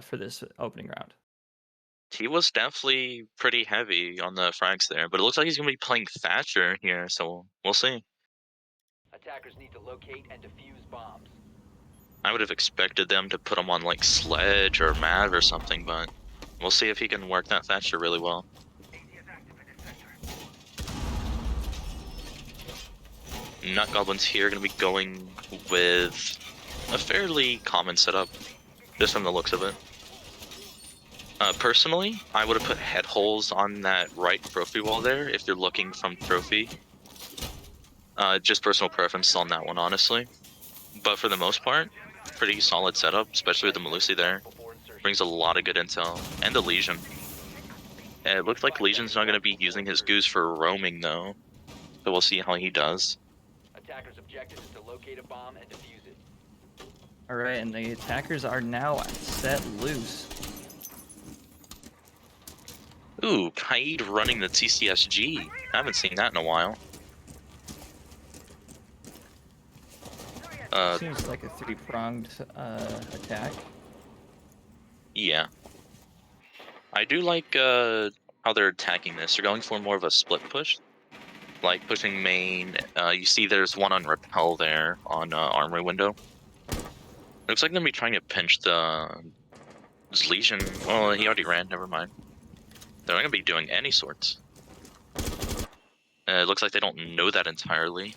for this opening round. He was definitely pretty heavy on the frags there, but it looks like he's gonna be playing Thatcher here, so we'll see. Attackers need to locate and defuse bombs. I would have expected them to put him on like Sledge or Mav or something, but we'll see if he can work that Thatcher really well. Nut Goblins here gonna be going with a fairly common setup, just from the looks of it. Personally, I would have put head holes on that right trophy wall there if you're looking from trophy. Just personal preference on that one, honestly. But for the most part, pretty solid setup, especially with the Melusi there. Brings a lot of good intel. And the Legion. And it looks like Legion's not going to be using his goose for roaming, though. So we'll see how he does. Attackers' objective is to locate a bomb and defuse it. Alright, and the attackers are now set loose. Ooh, Kaid running the TCSG. I haven't seen that in a while. Seems like a three-pronged attack. Yeah. I do like how they're attacking this. They're going for more of a split push. Like pushing main. You see there's one on Repel there on Armory window. Looks like they're going to be trying to pinch the Legion. Well, he already ran, never mind. They're not going to be doing any sorts. It looks like they don't know that entirely.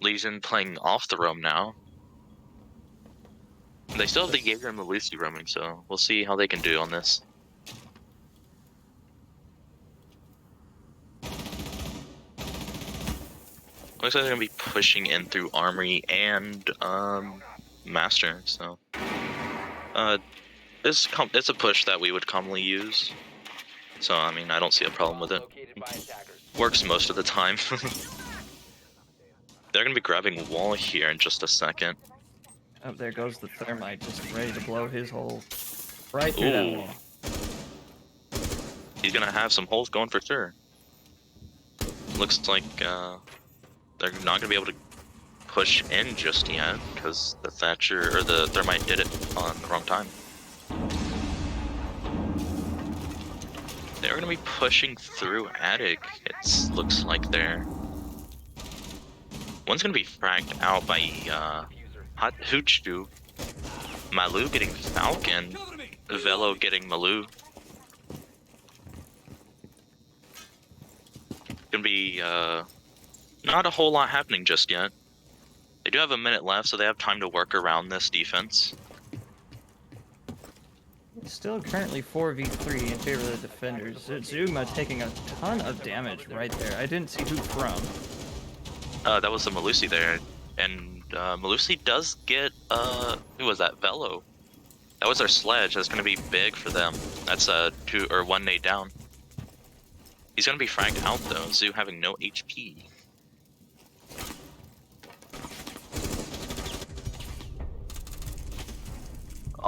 Legion playing off the roam now. They still have the Jaeger and the Lucy roaming, so we'll see how they can do on this. Looks like they're gonna be pushing in through Armory and Master, so it's a push that we would commonly use. So I mean, I don't see a problem with it. Works most of the time. They're gonna be grabbing wall here in just a second. Oh, there goes the Thermite, just ready to blow his hole right through that wall. He's gonna have some holes going for sure. Looks like they're not gonna be able to push in just yet because the Thatcher or the Thermite did it on the wrong time. They're gonna be pushing through Attic. It looks like they're. One's gonna be fragged out by Hot Hoochdu. Malu getting Falcon. Velo getting Malu. Gonna be not a whole lot happening just yet. They do have a minute left, so they have time to work around this defense. It's still currently 4v3 in favor of the defenders. Zuma taking a ton of damage right there. I didn't see who from. That was the Melusi there, and Melusi does get who was that? Velo. That was their Sledge. That's gonna be big for them. That's a 2 or 1 nade down. He's gonna be fragged out though. Zoo having no HP.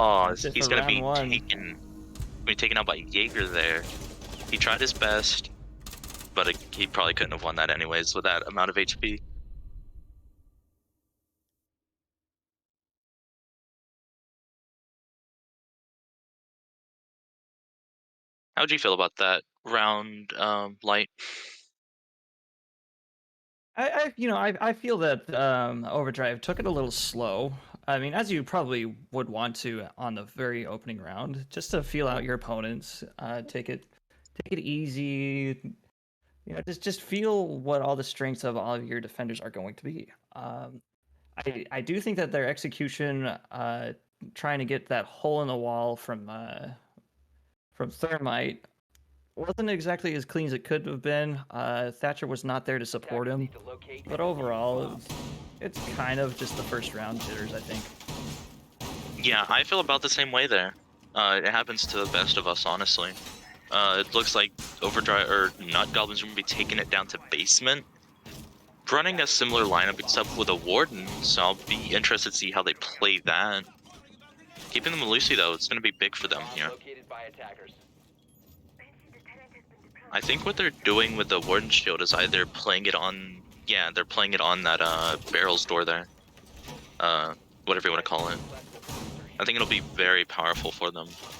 Oh, he's gonna be taken out by Jaeger there. He tried his best, but he probably couldn't have won that anyways with that amount of HP. How'd you feel about that round, Light? I feel that OverDrive took it a little slow. I mean, as you probably would want to on the very opening round, just to feel out your opponents. Take it easy. You know, just feel what all the strengths of all of your defenders are going to be. I do think that their execution, trying to get that hole in the wall from Thermite, wasn't exactly as clean as it could have been. Thatcher was not there to support him, but overall, it's kind of just the first round jitters, I think. Yeah, I feel about the same way there. It happens to the best of us, honestly. It looks like OverDrive or Nut Goblins are going to be taking it down to basement. Running a similar lineup except with a Warden, so I'll be interested to see how they play that. Keeping the Melusi though, it's going to be big for them here. I think what they're doing with the Warden Shield is either playing it on, they're playing it on that barrel's door there. whatever you want to call it. I think it'll be very powerful for them. 5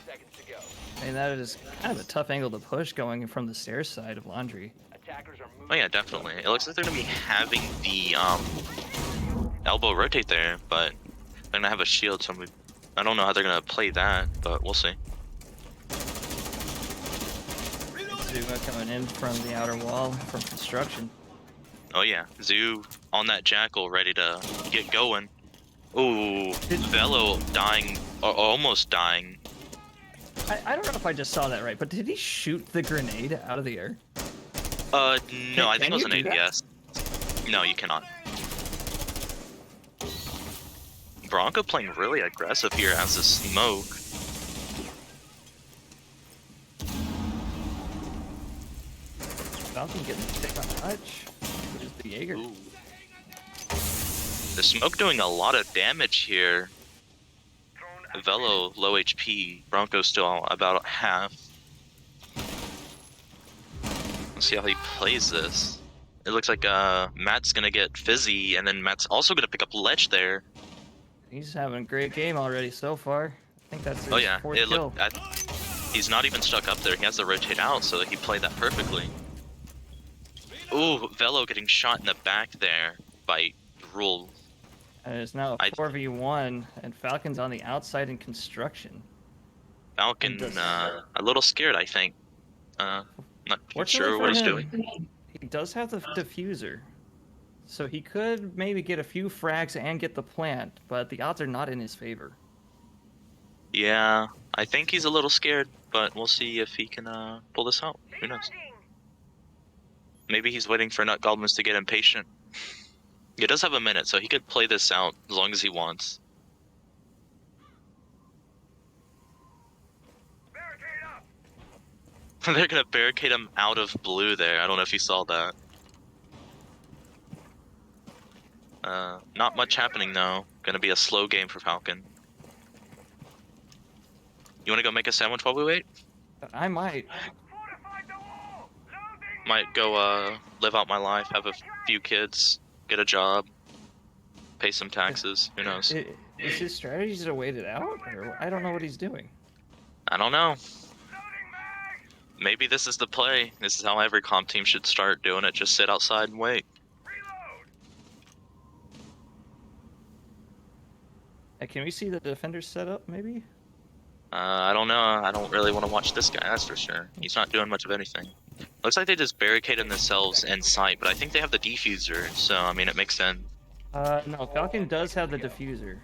seconds to go. I mean, that is kind of a tough angle to push going from the stairs side of laundry. Attackers are moving. Oh yeah, definitely. It looks like they're gonna be having the elbow rotate there, but they're gonna have a shield, so I don't know how they're gonna play that, but we'll see. Zuma coming in from the outer wall from construction. Oh yeah, Zoo on that jackal, ready to get going. Ooh, Velo dying, or almost dying. I don't know if I just saw that right, but did he shoot the grenade out of the air? No, I think Can it was you an do that? ADS. No, you cannot. Bronco playing really aggressive here as a smoke. Falcon getting hit by touch, which is the Jaeger. Ooh. The smoke doing a lot of damage here. Velo low HP, Bronco still about half. Let's see how he plays this. It looks like Matt's gonna get fizzy, and then Matt's also gonna pick up ledge there. He's having a great game already so far. I think that's his Oh yeah, fourth it kill. looked. He's not even stuck up there. He has to rotate out, so he played that perfectly. Ooh, Velo getting shot in the back there by Rule. And it's now a I- 4v1, and Falcon's on the outside in construction. Falcon, And does- a little scared, I think. Not Fortunately sure for what he's him, doing. He does have the diffuser. So he could maybe get a few frags and get the plant, but the odds are not in his favor. Yeah, I think he's a little scared, but we'll see if he can pull this out. Who knows? Maybe he's waiting for Nut Goblins to get impatient. He does have a minute, so he could play this out as long as he wants. They're gonna barricade him out of blue there. I don't know if you saw that. Not much happening though. Gonna be a slow game for Falcon. You wanna go make a sandwich while we wait? I might. Might go live out my life, have a few kids, get a job, pay some taxes. Who knows? Is his strategy to wait it out? Or I don't know what he's doing. I don't know. Maybe this is the play. This is how every comp team should start doing it. Just sit outside and wait. Can we see the defenders set up, maybe? I don't know. I don't really want to watch this guy, that's for sure. He's not doing much of anything. Looks like they just barricaded themselves in sight, but I think they have the defuser, so I mean, it makes sense. No, Falcon does have the diffuser.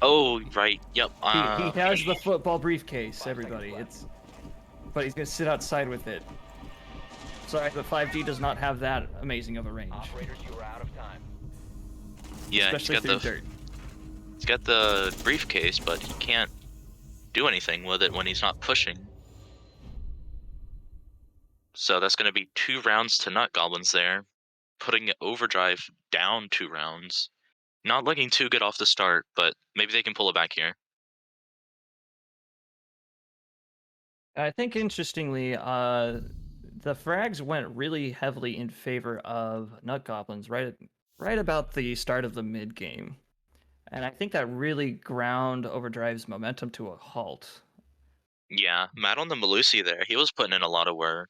Oh, right. Yep. He has the football briefcase, everybody. But he's gonna sit outside with it. Sorry, the 5G does not have that amazing of a range. Operators, you are out of time. Yeah, Especially through dirt. he's got the briefcase, but he can't do anything with it when he's not pushing. So that's going to be 2 rounds to Nut Goblins there, putting OverDrive down 2 rounds. Not looking too good off the start, but maybe they can pull it back here. I think interestingly, the frags went really heavily in favor of Nut Goblins right about the start of the mid game, and I think that really ground OverDrive's momentum to a halt. Yeah, Matt on the Malusi there, he was putting in a lot of work.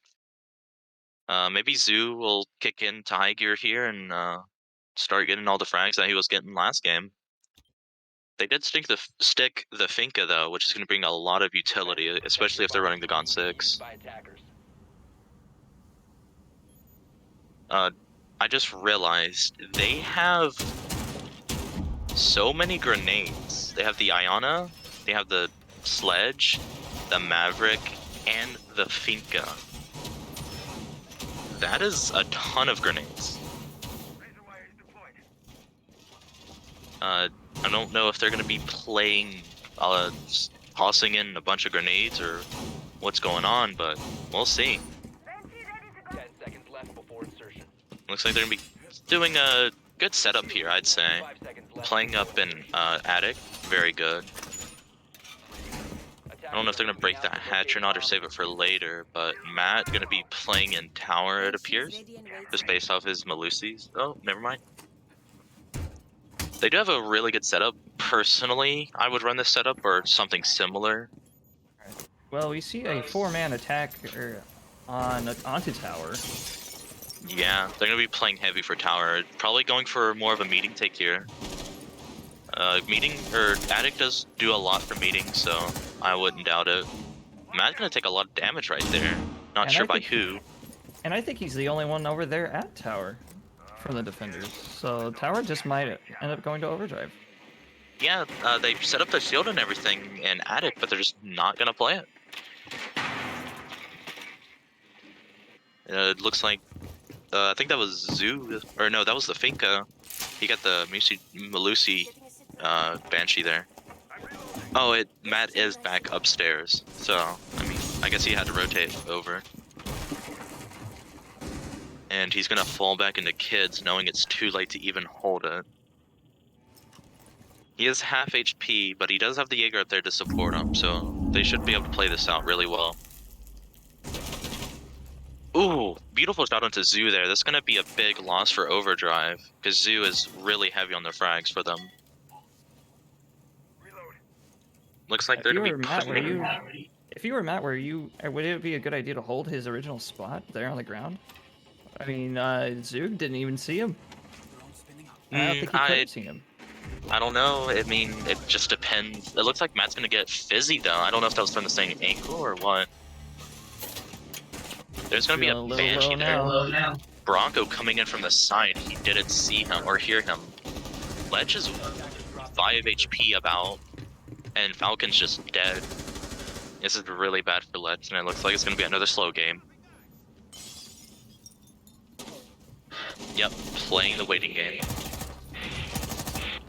Maybe Zoo will kick into high gear here and start getting all the frags that he was getting last game. They did stick the Finca though, which is going to bring a lot of utility, especially if they're running the Gon 6. By attackers. I just realized they have so many grenades. They have the Iona, they have the Sledge, the Maverick, and the Finca. That is a ton of grenades. I don't know if they're going to be playing, tossing in a bunch of grenades or what's going on, but we'll see. 10 seconds left before insertion. Looks like they're going to be doing a good setup here, I'd say. 5 seconds left. Playing up in attic, very good. I don't know if they're going to break that hatch or not or save it for later, but Matt going to be playing in tower, it appears, just based off his Malusis. Oh, never mind. They do have a really good setup. Personally, I would run this setup or something similar. Well, we see a 4-man attacker onto tower. Yeah, they're gonna be playing heavy for tower. Probably going for more of a meeting take here. Meeting or Attic does do a lot for meeting, so I wouldn't doubt it. Matt's gonna take a lot of damage right there. Not And sure I by think- who. And I think he's the only one over there at tower from the defenders. So tower just might end up going to overdrive. Yeah, they set up their shield and everything in Attic, but they're just not gonna play it. It looks like I think that was Zoo, or no, that was the Finka. He got the Malusi Banshee there. Oh, Matt is back upstairs, so I mean, I guess he had to rotate over. And he's gonna fall back into kids, knowing it's too late to even hold it. He is half HP, but he does have the Jaeger up there to support him, so they should be able to play this out really well. Ooh, beautiful shot onto Zoo there. That's gonna be a big loss for Overdrive, because Zoo is really heavy on the frags for them. Looks like they're gonna be Matt, putting... if you were Matt, would it be a good idea to hold his original spot there on the ground? I mean, Zug didn't even see him. I don't think he could have seen him. I don't know. I mean, it just depends. It looks like Matt's gonna get fizzy though. I don't know if that was from the same angle or what. There's gonna be a Feeling little Banshee low there. now. Bronco coming in from the side. He didn't see him or hear him. Ledge is 5 HP about, and Falcon's just dead. This is really bad for Ledge, and it looks like it's gonna be another slow game. Yep, playing the waiting game.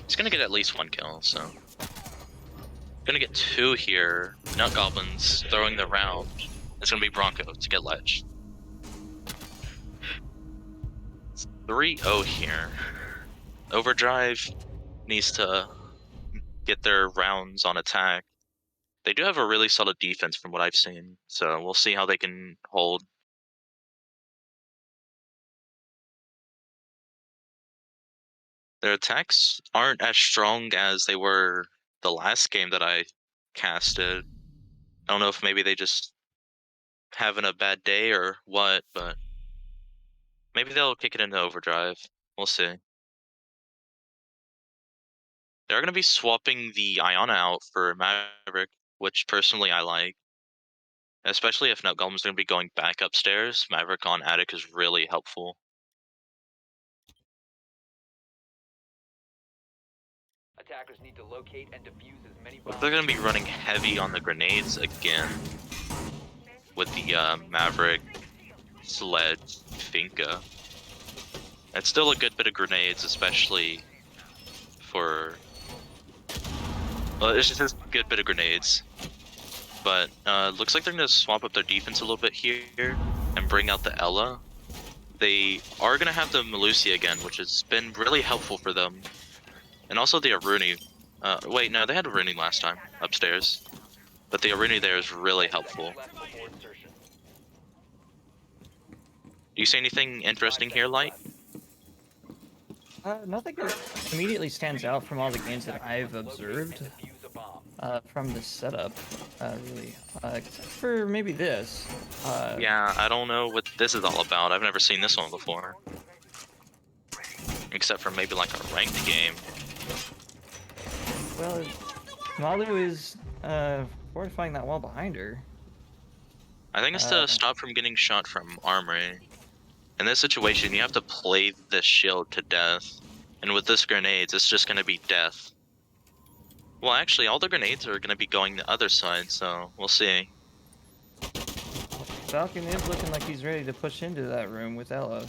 He's gonna get at least 1 kill, so. Gonna get 2 here. Nut Goblins throwing the round. It's gonna be Bronco to get Ledge. It's 3-0 here. Overdrive needs to get their rounds on attack. They do have a really solid defense from what I've seen, so we'll see how they can hold. Their attacks aren't as strong as they were the last game that I casted. I don't know if maybe they just having a bad day or what, but maybe they'll kick it into overdrive. We'll see. They're going to be swapping the Iona out for Maverick, which personally I like. Especially if Nut Golem's going to be going back upstairs. Maverick on Attic is really helpful. Attackers need to locate and defuse as many bombs. They're going to be running heavy on the grenades again with the Maverick, Sledge, Finka. It's still a good bit of grenades, especially for... Well, it's just a good bit of grenades. But looks like they're going to swap up their defense a little bit here and bring out the Ella. They are going to have the Malusi again, which has been really helpful for them. And also the Aruni. Wait, no, they had Aruni last time, upstairs. But the Aruni there is really helpful. Do you see anything interesting here, Light? Nothing that immediately stands out from all the games that I've observed from the setup, really. Except for maybe this. Yeah, I don't know what this is all about. I've never seen this one before. Except for maybe like a ranked game. Well, Malu is fortifying that wall behind her. I think it's to stop from getting shot from armory. In this situation, you have to play this shield to death. And with this grenades, it's just going to be death. Well, actually, all the grenades are going to be going the other side, so we'll see. Falcon is looking like he's ready to push into that room with Ella.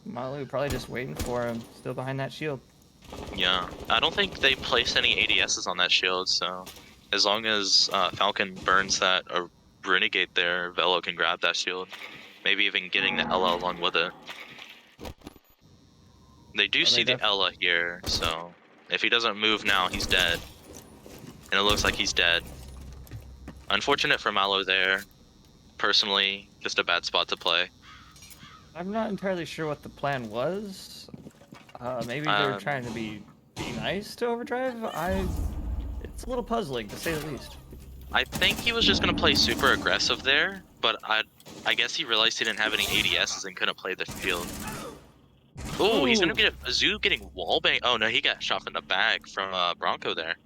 Malu probably just waiting for him, still behind that shield. Yeah, I don't think they place any ADSs on that shield, so as long as Falcon burns that Renegade there, Velo can grab that shield. Maybe even getting the Ella along with it. They do see the Ella here, so if he doesn't move now, he's dead. And it looks like he's dead. Unfortunate for Malo there. Personally, just a bad spot to play. I'm not entirely sure what the plan was. Maybe they're trying to be nice to OverDrive. It's a little puzzling to say the least. I think he was just gonna play super aggressive there, but I guess he realized he didn't have any ADSs and couldn't play the field. Oh, he's gonna get a Zoo getting wallbang. Oh no, he got shot in the back from Bronco there.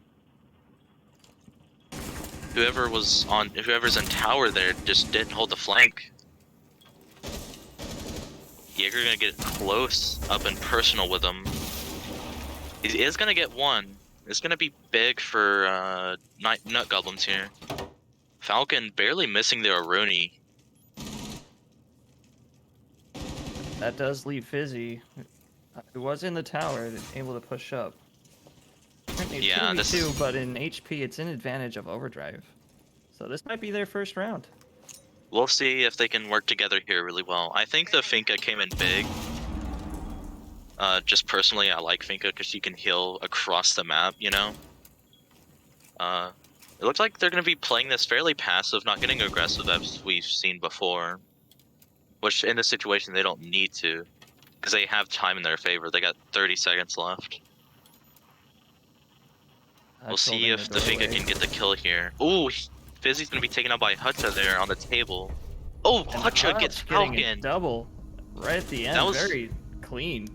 Whoever's in tower there just didn't hold the flank. Jaeger gonna get close up and personal with him. He is gonna get one. It's gonna be big for Nut Goblins here. Falcon barely missing the Aroni. That does leave Fizzy, who was in the tower, able to push up. Yeah, this too, but in HP, it's an advantage of OverDrive. So this might be their first round. We'll see if they can work together here really well. I think the Finka came in big. Just personally, I like Finka because she can heal across the map, you know? It looks like they're going to be playing this fairly passive, not getting aggressive as we've seen before. Which, in this situation, they don't need to. Because they have time in their favor. They got 30 seconds left. We'll see if the Finka can get the kill here. Ooh, Fizzy's going to be taken out by Hutcha there on the table. Oh, Hutcha gets Falcon! Double right at the end. That was very clean.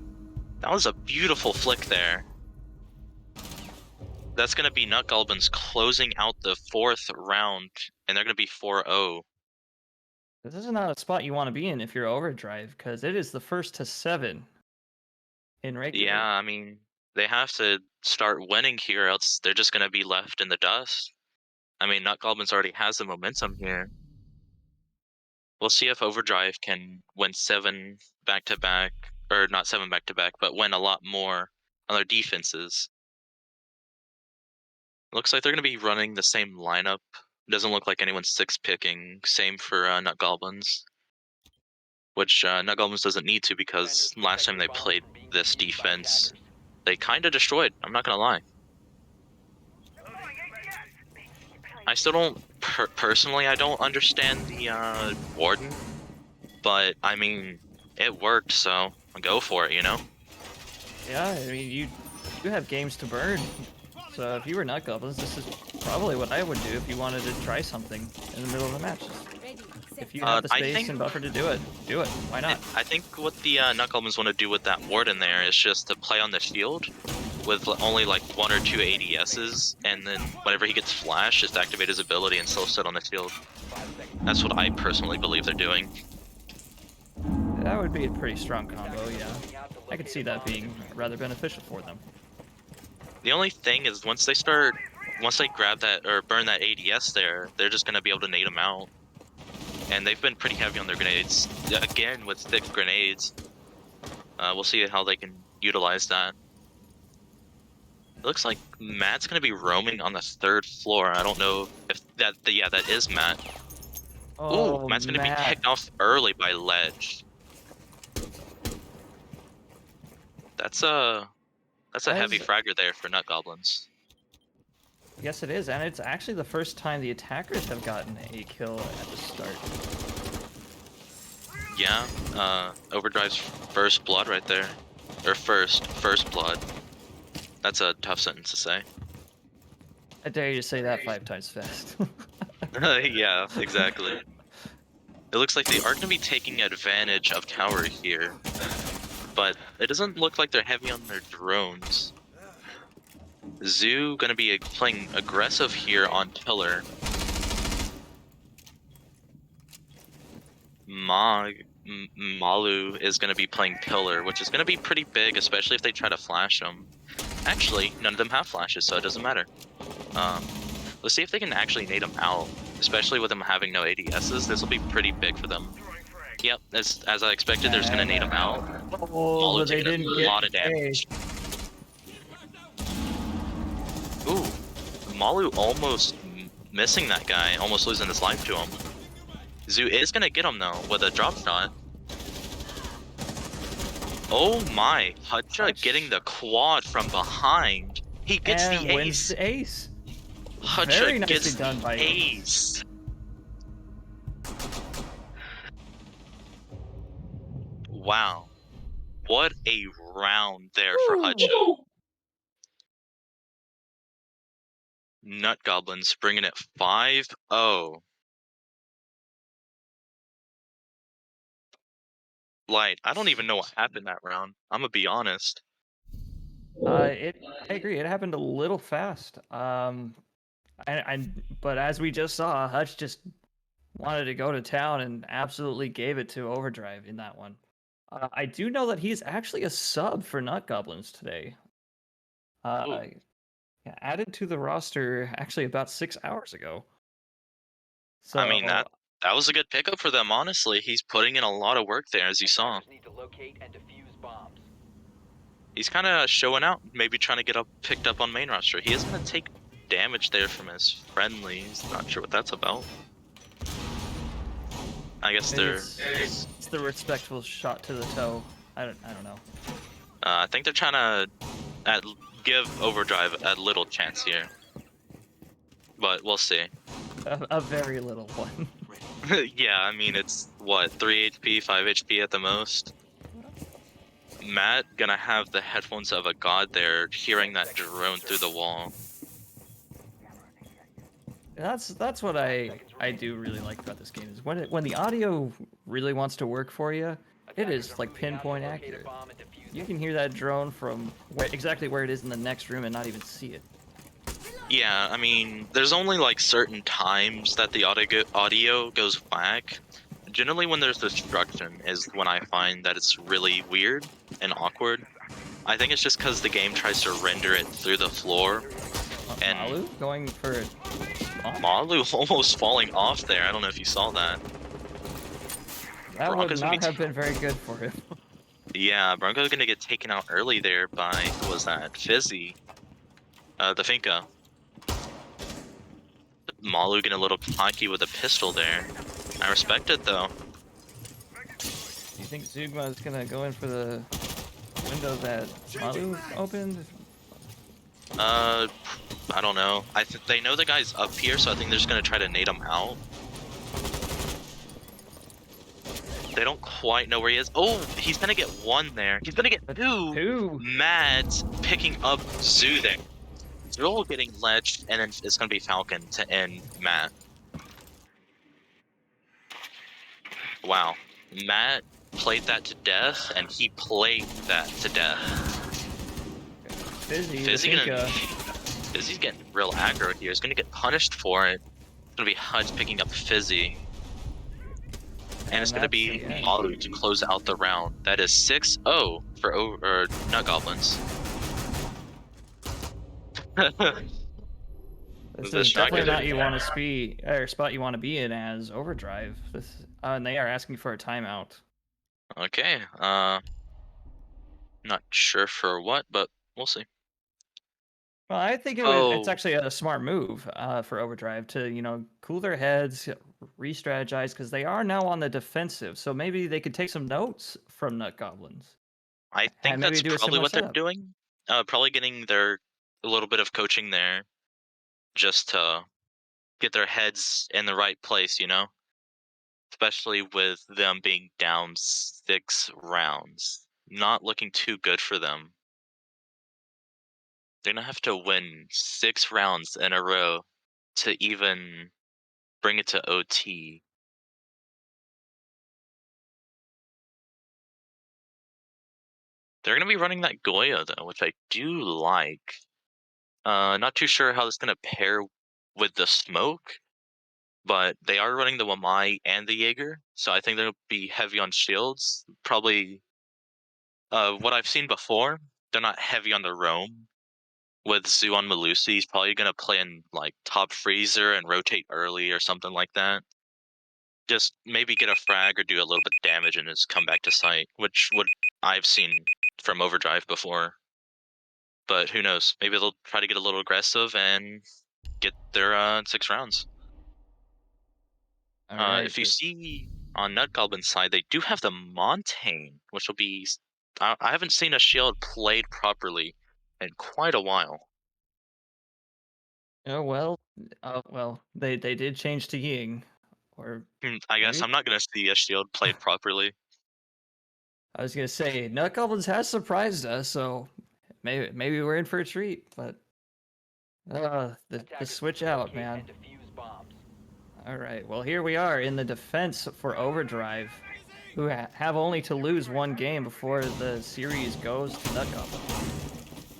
That was a beautiful flick there. That's going to be Nut Goblins closing out the 4th round, and they're going to be 4-0. This is not a spot you want to be in if you're OverDrive, because it is the first to 7 in regular. Yeah, I mean, they have to start winning here, else they're just going to be left in the dust. I mean, Nut Goblins already has the momentum here. We'll see if OverDrive can win 7 back-to-back, or not 7 back-to-back, but win a lot more on their defenses. Looks like they're going to be running the same lineup. Doesn't look like anyone's 6-picking. Same for Nut Goblins. Which Nut Goblins doesn't need to because last time they played this defense, they kind of destroyed. I'm not going to lie. I still don't, personally, I don't understand the Warden. But, I mean, it worked, so go for it, you know? Yeah, I mean, you have games to burn. So if you were Nut Goblins, this is probably what I would do if you wanted to try something in the middle of the match. If you have the space and buffer to do it. Why not? I think what the Nut Goblins want to do with that Warden there is just to play on the shield with only like 1 or 2 ADSs, and then whenever he gets flash, just activate his ability and still sit on the shield. That's what I personally believe they're doing. That would be a pretty strong combo, yeah. I could see that being rather beneficial for them. The only thing is once they grab that or burn that ADS there, they're just going to be able to nade them out. And they've been pretty heavy on their grenades. Again, with thick grenades. We'll see how they can utilize that. It looks like Matt's going to be roaming on the 3rd floor. I don't know if that... Yeah, that is Matt. Oh, ooh, Matt's going to be kicked off early by Ledge. That's a heavy fragger there for Nut Goblins. Yes, it is, and it's actually the first time the attackers have gotten a kill at the start. Yeah, OverDrive's first blood right there. Or first blood. That's a tough sentence to say. I dare you to say that 5 times fast. Yeah, exactly. It looks like they are going to be taking advantage of tower here. But it doesn't look like they're heavy on their drones. Zoo gonna be playing aggressive here on pillar. Malu is gonna be playing pillar, which is gonna be pretty big, especially if they try to flash them. Actually, none of them have flashes, so it doesn't matter. Let's see if they can actually nade them out, especially with them having no ADSs. This will be pretty big for them. Yep, as I expected, they're just gonna nade them out. Oh, Malu they taking didn't a lot of damage. Ooh, Malu almost missing that guy, almost losing his life to him. Zoo is gonna get him though with a drop shot. Oh my, Hutcha getting the quad from behind. He gets and the wins ace. the ace. Hutcha gets done the by ace. Wow. What a round there for Hutch. Nut Goblins bringing it 5-0. Light, I don't even know what happened that round. I'm gonna be honest. I agree. It happened a little fast. But as we just saw, Hutch just wanted to go to town and absolutely gave it to Overdrive in that one. I do know that he's actually a sub for Nut Goblins today. Ooh. Yeah, added to the roster actually about 6 hours ago. I mean So that was a good pickup for them, honestly. He's putting in a lot of work there, as you saw. Attackers need to locate and defuse bombs. He's kind of showing out, maybe trying to get picked up on main roster. He is gonna take damage there from his friendlies. Not sure what that's about. I guess maybe they're. it's the respectful shot to the toe. I don't know. I think they're trying to give Overdrive a little chance here, but we'll see. A very little one. Yeah, I mean it's what 3 HP, 5 HP at the most. Matt gonna have the headphones of a god there, hearing that drone through the wall. That's what I do really like about this game is when the audio really wants to work for you, it is like pinpoint accurate. You can hear that drone from exactly where it is in the next room and not even see it. Yeah, I mean, there's only like certain times that the audio goes whack. Generally, when there's destruction is when I find that it's really weird and awkward. I think it's just because the game tries to render it through the floor, and Malu going for it. Malu almost falling off there. I don't know if you saw that. That would Bronco's gonna not be have been very good for him. yeah, Bronco's gonna get taken out early there by who was that? Fizzy, the Finka. Malu getting a little cocky with a pistol there. I respect it though. Do you think Zugma is gonna go in for the window that Malu opened? I don't know. They know the guy's up here, so I think they're just gonna try to nade him out. They don't quite know where he is. Oh, he's gonna get one there. He's gonna get two. Two. Matt picking up Zoo there. Zul getting ledged, and then it's gonna be Falcon to end Matt. Wow. Matt played that to death, and he played that to death. Fizzy's getting real aggro here. He's gonna get punished for it. It's gonna be Hunt picking up Fizzy. And it's gonna be Malu to close out the round. That is 6-0 for Nut Goblins. This The is definitely striker not you want to be or spot you want to be in as Overdrive. And they are asking for a timeout. Okay. Not sure for what, but we'll see. Well, I think it's Oh, actually a smart move for Overdrive to cool their heads, re-strategize because they are now on the defensive. So maybe they could take some notes from Nut Goblins I think and maybe that's do a probably similar what they're setup. doing. Probably getting a little bit of coaching there, just to get their heads in the right place, you know? Especially with them being down 6 rounds. Not looking too good for them. They're gonna have to win 6 rounds in a row to even bring it to OT. They're gonna be running that Goya though, which I do like. Not too sure how this is gonna pair with the smoke, but they are running the Wamai and the Jaeger, so I think they'll be heavy on shields. Probably what I've seen before, they're not heavy on the roam. With Zoo on Malusi, he's probably gonna play in like top freezer and rotate early or something like that. Just maybe get a frag or do a little bit of damage and just come back to site, which would I've seen from Overdrive before. But who knows? Maybe they'll try to get a little aggressive and get their 6 rounds. All right. If you see on Nut Goblin's side, they do have the Montaigne, which will be. I haven't seen a shield played properly in quite a while. Oh well, they did change to Ying, or I guess maybe. I'm not gonna see a shield played properly. I was gonna say Nut Goblins has surprised us, so maybe we're in for a treat. But the Attackers switch need to out, locate man. and defuse bombs. All right, well here we are in the defense for OverDrive, who have only to lose one game before the series goes to Nut Goblins.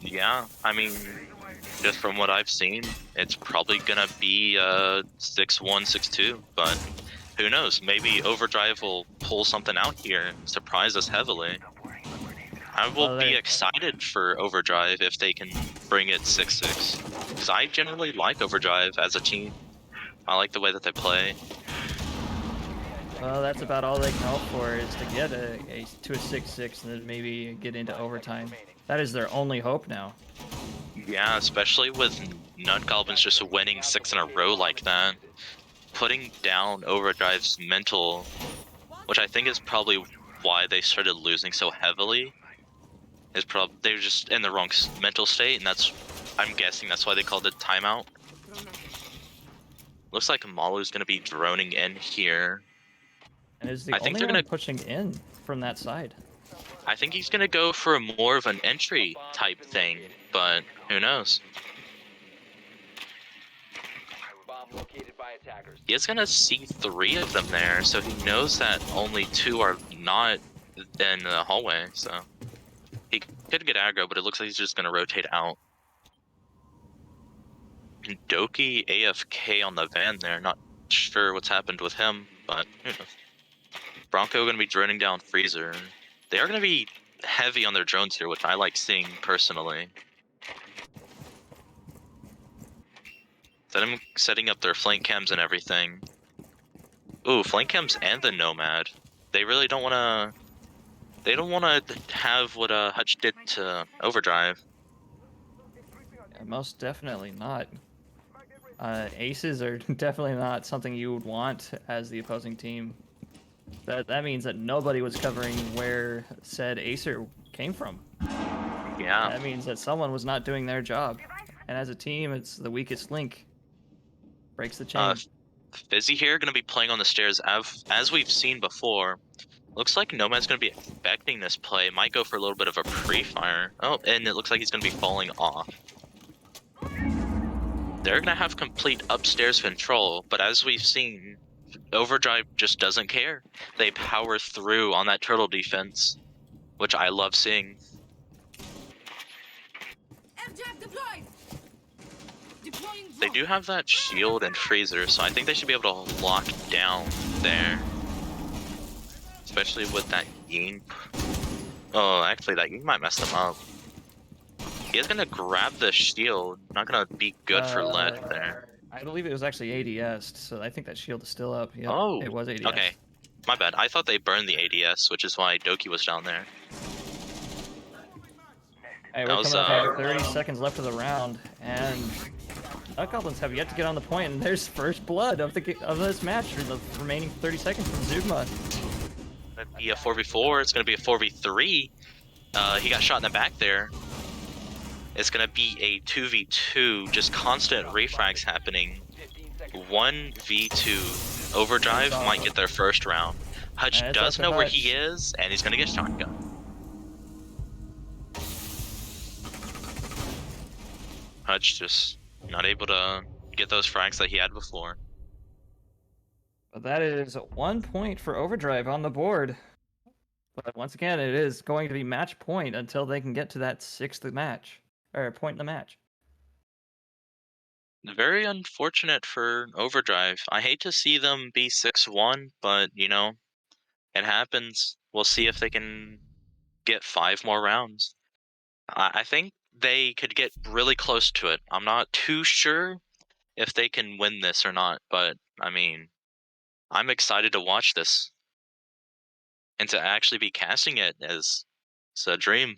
Yeah, I mean, just from what I've seen, it's probably gonna be 6-1, 6-2, but who knows? Maybe OverDrive will pull something out here and surprise us heavily. I will Well, be excited for OverDrive if they can bring it 6-6, because I generally like OverDrive as a team. I like the way that they play. well, that's about all they can hope for is to get to a 6-6 and then maybe get into 5 seconds overtime. remaining. That is their only hope now. Yeah, especially with Nut Goblins just winning 6 in a row like that. Putting down OverDrive's mental, which I think is probably why they started losing so heavily, is probably they were just in the wrong mental state, and I'm guessing that's why they called it timeout. Looks like Malu's gonna be droning in here. And is the I think only they're one gonna. pushing in from that side. I think he's gonna go for more of an entry type thing, but who knows? Bomb located by attackers. He is gonna see 3 of them there, so he knows that only 2 are not in the hallway. So he could get aggro, but it looks like he's just gonna rotate out. And Doki AFK on the van there. Not sure what's happened with him, but who knows. Bronco gonna be droning down Freezer. They are gonna be heavy on their drones here, which I like seeing personally. Setting up their flank cams and everything. Ooh, flank cams and the Nomad. They really don't wanna. They don't wanna have what Hutch did to OverDrive. Yeah, most definitely not. Aces are definitely not something you would want as the opposing team. That means that nobody was covering where said Acer came from. Yeah. That means that someone was not doing their job. And as a team, it's the weakest link. Breaks the chain. Fizzy here gonna be playing on the stairs as we've seen before. Looks like Nomad's gonna be expecting this play. Might go for a little bit of a pre-fire. Oh, and it looks like he's gonna be falling off. They're gonna have complete upstairs control, but as we've seen, OverDrive just doesn't care. They power through on that turtle defense, which I love seeing. They do have that shield and freezer, so I think they should be able to lock down there. Especially with that Ying. Oh, actually, that Ying might mess them up. He is gonna grab the shield. Not gonna be good for lead there. I believe it was actually ADS, so I think that shield is still up. Yep, Oh, it was ADS. okay. My bad. I thought they burned the ADS, which is why Doki was down there. Hey, That we're was, coming up on 30 seconds left of the round, and Nut Goblins have yet to get on the point, and there's first blood of this match for the remaining 30 seconds from Zugma. It's gonna be a 4v4. It's gonna be a 4v3. He got shot in the back there. It's gonna be a 2v2, just constant refrags happening. 1v2. OverDrive might get their first round. Hutch And it's does up to know where Hutch. he is, and he's gonna get shotgun. Hutch just not able to get those frags that he had before. But that is 1 point for OverDrive on the board. But once again, it is going to be match point until they can get to that 6th match, or point in the match. Very unfortunate for OverDrive. I hate to see them be 6-1, but you know, it happens. We'll see if they can get 5 more rounds. I think they could get really close to it. I'm not too sure if they can win this or not, but I mean, I'm excited to watch this and to actually be casting it as it's a dream.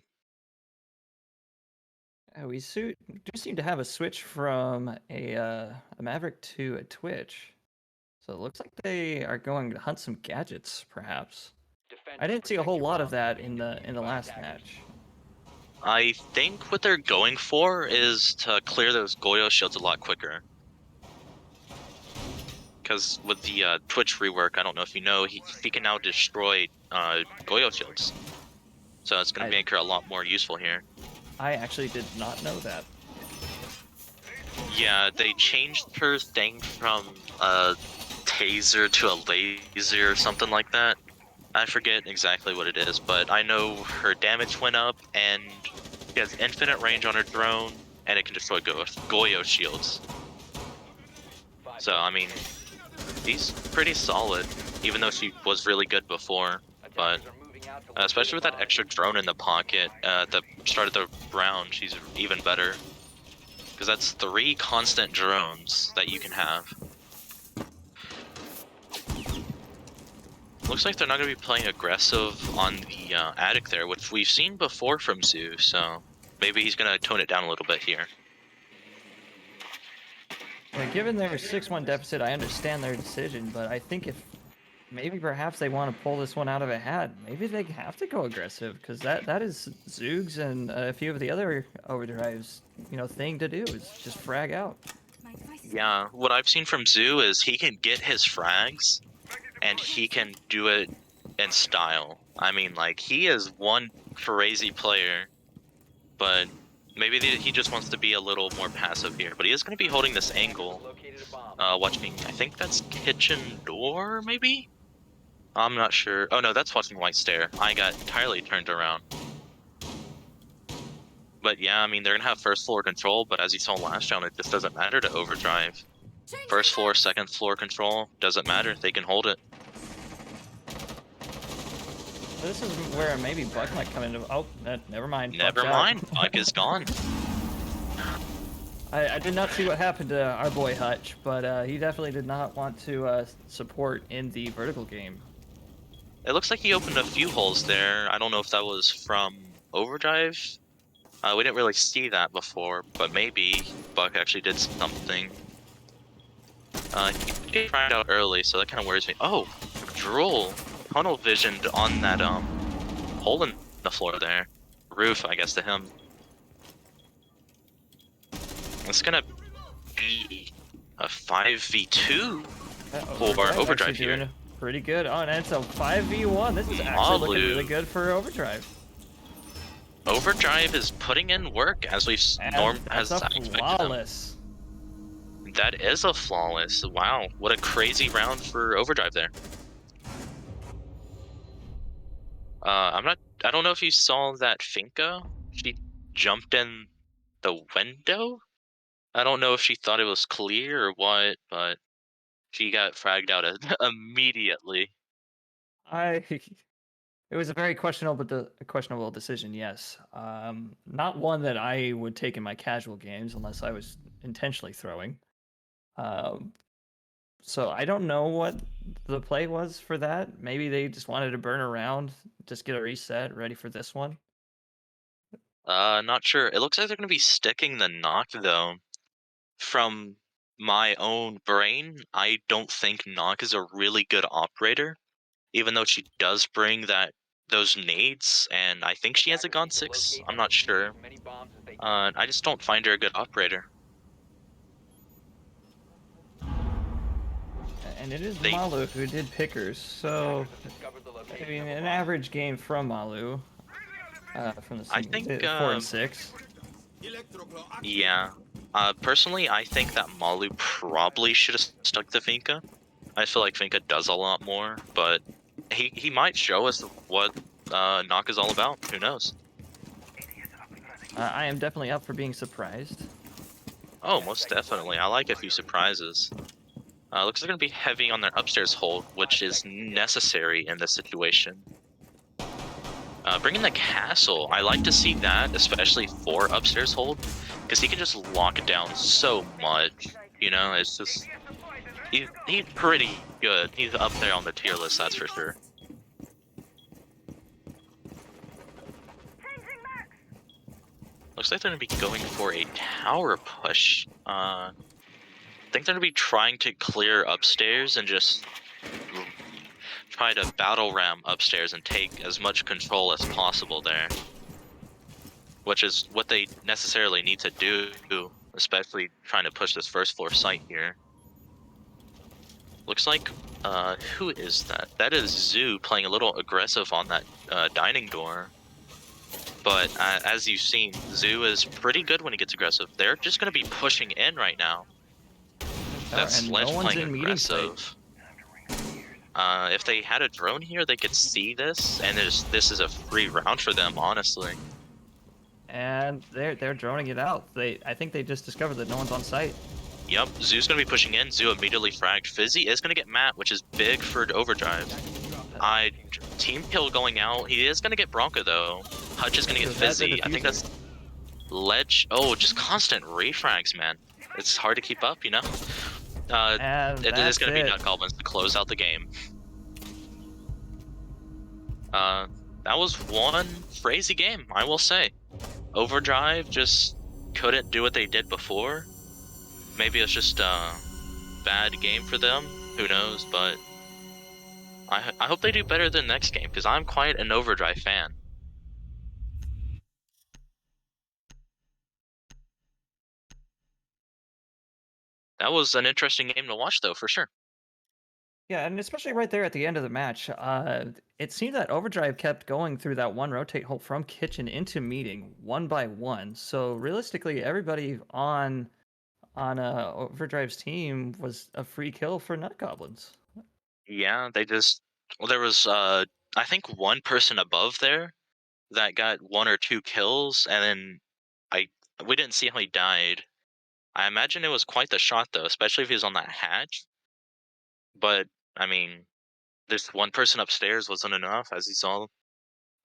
We do seem to have a switch from a Maverick to a Twitch. So it looks like they are going to hunt some gadgets, perhaps. I didn't see a whole lot of that in the last match. I think what they're going for is to clear those Goyo shields a lot quicker. Because with the Twitch rework, I don't know if you know, he can now destroy Goyo shields. So it's going to make her a lot more useful here. I actually did not know that. Yeah, they changed her thing from a taser to a laser or something like that. I forget exactly what it is, but I know her damage went up, and she has infinite range on her drone, and it can destroy Goyo shields. So, I mean, she's pretty solid, even though she was really good before. But especially with that extra drone in the pocket at the start of the round, she's even better. Because that's 3 constant drones that you can have. Looks like they're not going to be playing aggressive on the attic there, which we've seen before from Zoo, so maybe he's going to tone it down a little bit here. Yeah, given their 6-1 deficit, I understand their decision, but I think if maybe perhaps they want to pull this one out of a hat, maybe they have to go aggressive, because that is Zoog's and a few of the other overdrives, thing to do is just frag out. Yeah, what I've seen from Zoo is he can get his frags, and he can do it in style. I mean, like, he is one crazy player, but maybe he just wants to be a little more passive here. But he is going to be holding this angle. Watching, I think that's kitchen door, maybe? I'm not sure. Oh no, that's watching White Stair. I got entirely turned around. But yeah, I mean, they're going to have first floor control, but as you saw last round, it just doesn't matter to overdrive. First floor, second floor control, doesn't matter. They can hold it. This is where maybe Buck might come into. Oh, never mind. Never mind. Buck is gone. I did not see what happened to our boy Hutch, but he definitely did not want to support in the vertical game. It looks like he opened a few holes there. I don't know if that was from overdrive. We didn't really see that before, but maybe Buck actually did something. He tried out early, so that kind of worries me. Oh, Drool tunnel visioned on that hole in the floor there. Roof, I guess, to him. It's gonna be a 5v2 for overdrive here. Doing pretty good. Oh, and it's a 5v1. This is actually looking really good for overdrive. Overdrive is putting in work as we've flawless. That is a flawless. Wow, what a crazy round for overdrive there. I don't know if you saw that Finka. She jumped in the window. I don't know if she thought it was clear or what, but she got fragged out immediately. It was a very questionable decision, yes. Not one that I would take in my casual games unless I was intentionally throwing. So I don't know what the play was for that. Maybe they just wanted to burn around, just get a reset, ready for this one. Not sure. It looks like they're going to be sticking the knock, though. From my own brain, I don't think Knock is a really good operator, even though she does bring those nades, and I think she has a Gon 6. I'm not sure. I just don't find her a good operator. And it is Malu who did pickers, so I mean, an average game from Malu. From the I think 4 and 6. Yeah. Personally, I think that Malu probably should have stuck to Finka. I feel like Finka does a lot more, but he might show us what Knock is all about. Who knows? I am definitely up for being surprised. Oh, most definitely. I like a few surprises. Looks like they're going to be heavy on their upstairs hold, which is necessary in this situation. Bringing the castle, I like to see that, especially for upstairs hold, because he can just lock it down so much. It's just... He's pretty good. He's up there on the tier list, that's for sure. Looks like they're going to be going for a tower push. I think they're going to be trying to clear upstairs and just try to battle ram upstairs and take as much control as possible there. Which is what they necessarily need to do, especially trying to push this first floor site here. Looks like, who is that? That is Zoo playing a little aggressive on that dining door. But as you've seen, Zoo is pretty good when he gets aggressive. They're just going to be pushing in right now. That's And Sledge no one's playing in meeting aggressive. site. If they had a drone here, they could see this, and this is a free round for them, honestly. And they're droning it out. I think they just discovered that no one's on site. Yep, Zoo's gonna be pushing in. Zoo immediately fragged. Fizzy is gonna get Matt, which is big for OverDrive. Team kill going out. He is gonna get Bronca though. Hutch is gonna get So that's the Fizzy. I think diffuser. that's Ledge. Oh, just constant refrags, man. It's hard to keep up, you know. And It is that's gonna be it. Nut Goblins to close out the game. That was one crazy game, I will say. OverDrive just couldn't do what they did before. Maybe it's just a bad game for them. Who knows? But I hope they do better than next game because I'm quite an OverDrive fan. That was an interesting game to watch, though, for sure. Yeah, and especially right there at the end of the match, it seemed that Overdrive kept going through that one rotate hole from kitchen into meeting one by one. So realistically, everybody on Overdrive's team was a free kill for Nut Goblins. Yeah, they just well, there was I think one person above there that got 1 or 2 kills, and then I we didn't see how he died. I imagine it was quite the shot though, especially if he was on that hatch. But I mean, this one person upstairs wasn't enough, as you saw,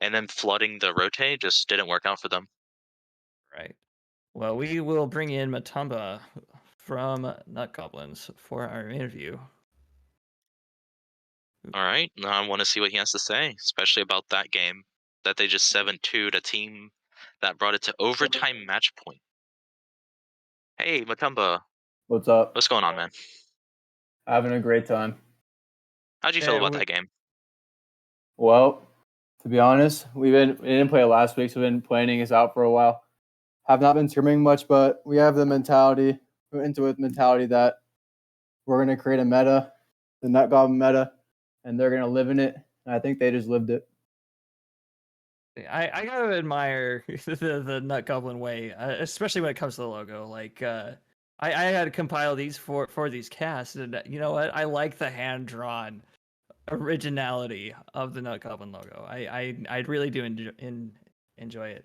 and then flooding the rotate just didn't work out for them. Right. Well, we will bring in Matumba from Nut Goblins for our interview. All right, now I want to see what he has to say, especially about that game that they just 7-2'd a team that brought it to overtime match point. Hey, Matumba, What's up? what's going on, man? Having a great time. How'd you feel about that game? Well, to be honest, we didn't play it last week, so we've been planning this out for a while. Have not been scrimming much, but we have the mentality, we're into it mentality that we're gonna create a meta, the Nut Goblin meta, and they're gonna live in it. And I think they just lived it. I gotta admire the Nut Goblin way, especially when it comes to the logo. Like, I had to compile these for these casts, and you know what? I like the hand drawn originality of the Nut Goblin logo. I really do enjoy it.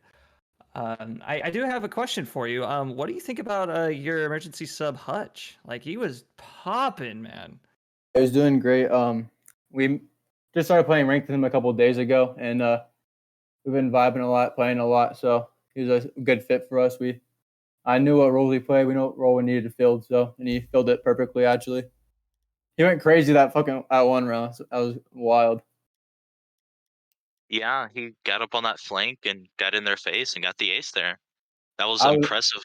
I do have a question for you. What do you think about your emergency sub Hutch? Like, he was popping, man. It was doing great. We just started playing ranked with him a couple of days ago, and we've been vibing a lot, playing a lot. So he was a good fit for us. I knew what role he played. We know what role we needed to fill. And he filled it perfectly. Actually, he went crazy that one round. That was wild. Yeah, he got up on that flank and got in their face and got the ace there. That was I was, impressive.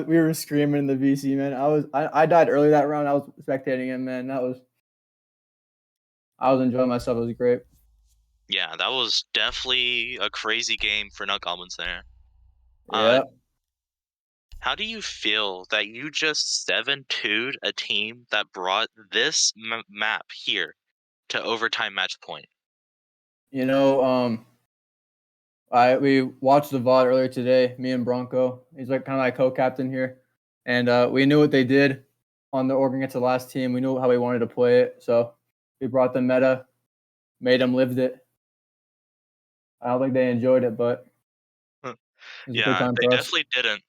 we were screaming in the VC, man. I died early that round. I was spectating him, man. I was enjoying myself. It was great. Yeah, that was definitely a crazy game for Nut Goblins there. Yeah. How do you feel that you just 7-2'd a team that brought this map here to overtime match point? You know, we watched the VOD earlier today. Me and Bronco. He's like kind of like co-captain here, and we knew what they did on the Oregon against the last team. We knew how we wanted to play it, so we brought the meta, made them lived it. I don't think they enjoyed it, but it was a good Yeah, time they for us. definitely didn't.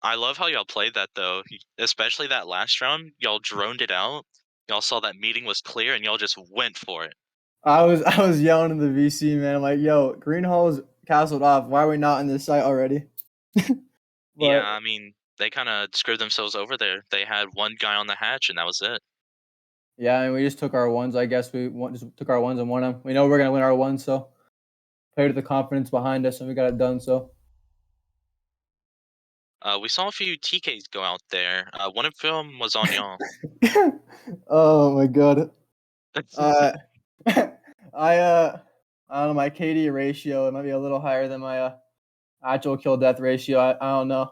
I love how y'all played that though, especially that last round. Y'all droned it out. Y'all saw that meeting was clear, and y'all just went for it. I was yelling in the VC, man. I'm like, yo, Green Hall's castled off. Why are we not in this site already? Yeah, But I mean, they kind of screwed themselves over there. They had one guy on the hatch, and that was it. yeah, and we just took our ones. I guess just took our ones and won them. We know we're gonna win our ones, so played with the confidence behind us, and we got it done. So We saw a few TKs go out there. One of them was on y'all. oh my god. Uh, I don't know, my KD ratio, it might be a little higher than my actual kill death ratio. I don't know.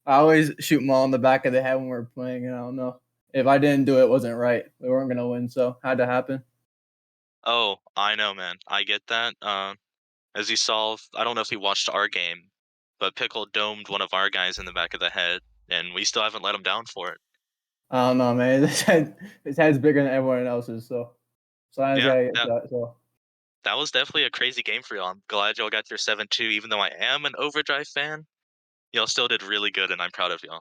I always shoot them all in the back of the head when we're playing, and I don't know. If I didn't do it, it wasn't right. We weren't gonna win, so had to happen. Oh, I know, man. I get that. As you saw, I don't know if you watched our game, but Pickle domed one of our guys in the back of the head, and we still haven't let him down for it. I don't know, man. His head's bigger than everyone else's, so sometimes Yeah, I that, so. that was definitely a crazy game for y'all. I'm glad y'all got your 7-2, even though I am an OverDrive fan. Y'all still did really good, and I'm proud of y'all.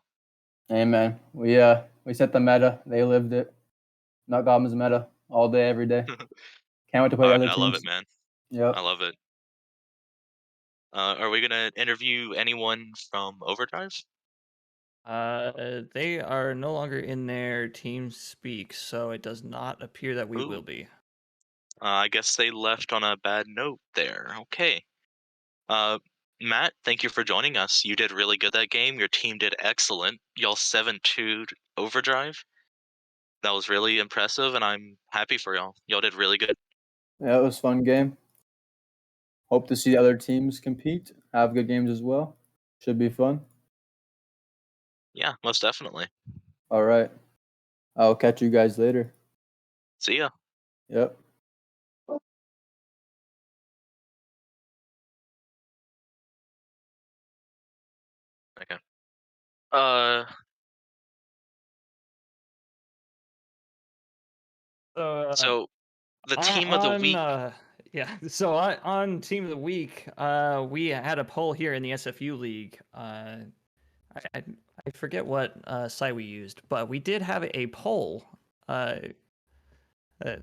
Hey, man. We set the meta. They lived it. Not Goblins meta all day, every day. Can't wait to play the other I love it, teams. man. I Yep. love it. Are we gonna interview anyone from OverDrive? They are no longer in their team speak, so it does not appear that we will Ooh, be. I guess they left on a bad note there. Okay. Uh, Matt, thank you for joining us. You did really good that game. Your team did excellent. Y'all 7-2 OverDrive. That was really impressive, and I'm happy for y'all. Y'all did really good. Yeah, it was a fun game. Hope to see other teams compete. Have good games as well. Should be fun. Yeah, most definitely. All right. I'll catch you guys later. See ya. Yep. Okay. Uh, So, so the team of the week. yeah, so on Team of the Week, we had a poll here in the SFU League. I forget what site we used, but we did have a poll.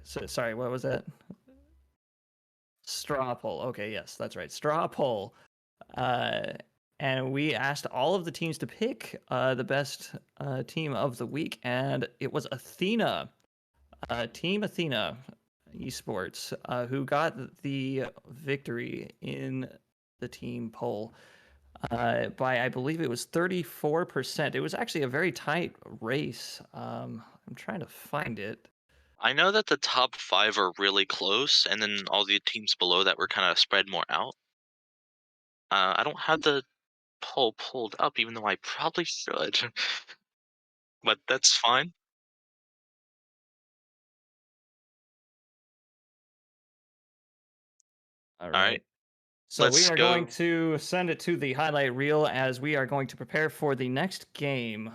Sorry, what was that? Straw poll. Okay, yes, that's right. Straw poll. Uh, and we asked all of the teams to pick the best team of the week, and it was Athena, Team Athena Esports, who got the victory in the team poll by, I believe it was 34%. It was actually a very tight race. I'm trying to find it. I know that the top 5 are really close, and then all the teams below that were kind of spread more out. I don't have the poll pulled up, even though I probably should, but that's fine. All All right, right. So we let's are going go. to send it to the highlight reel as we are going to prepare for the next game.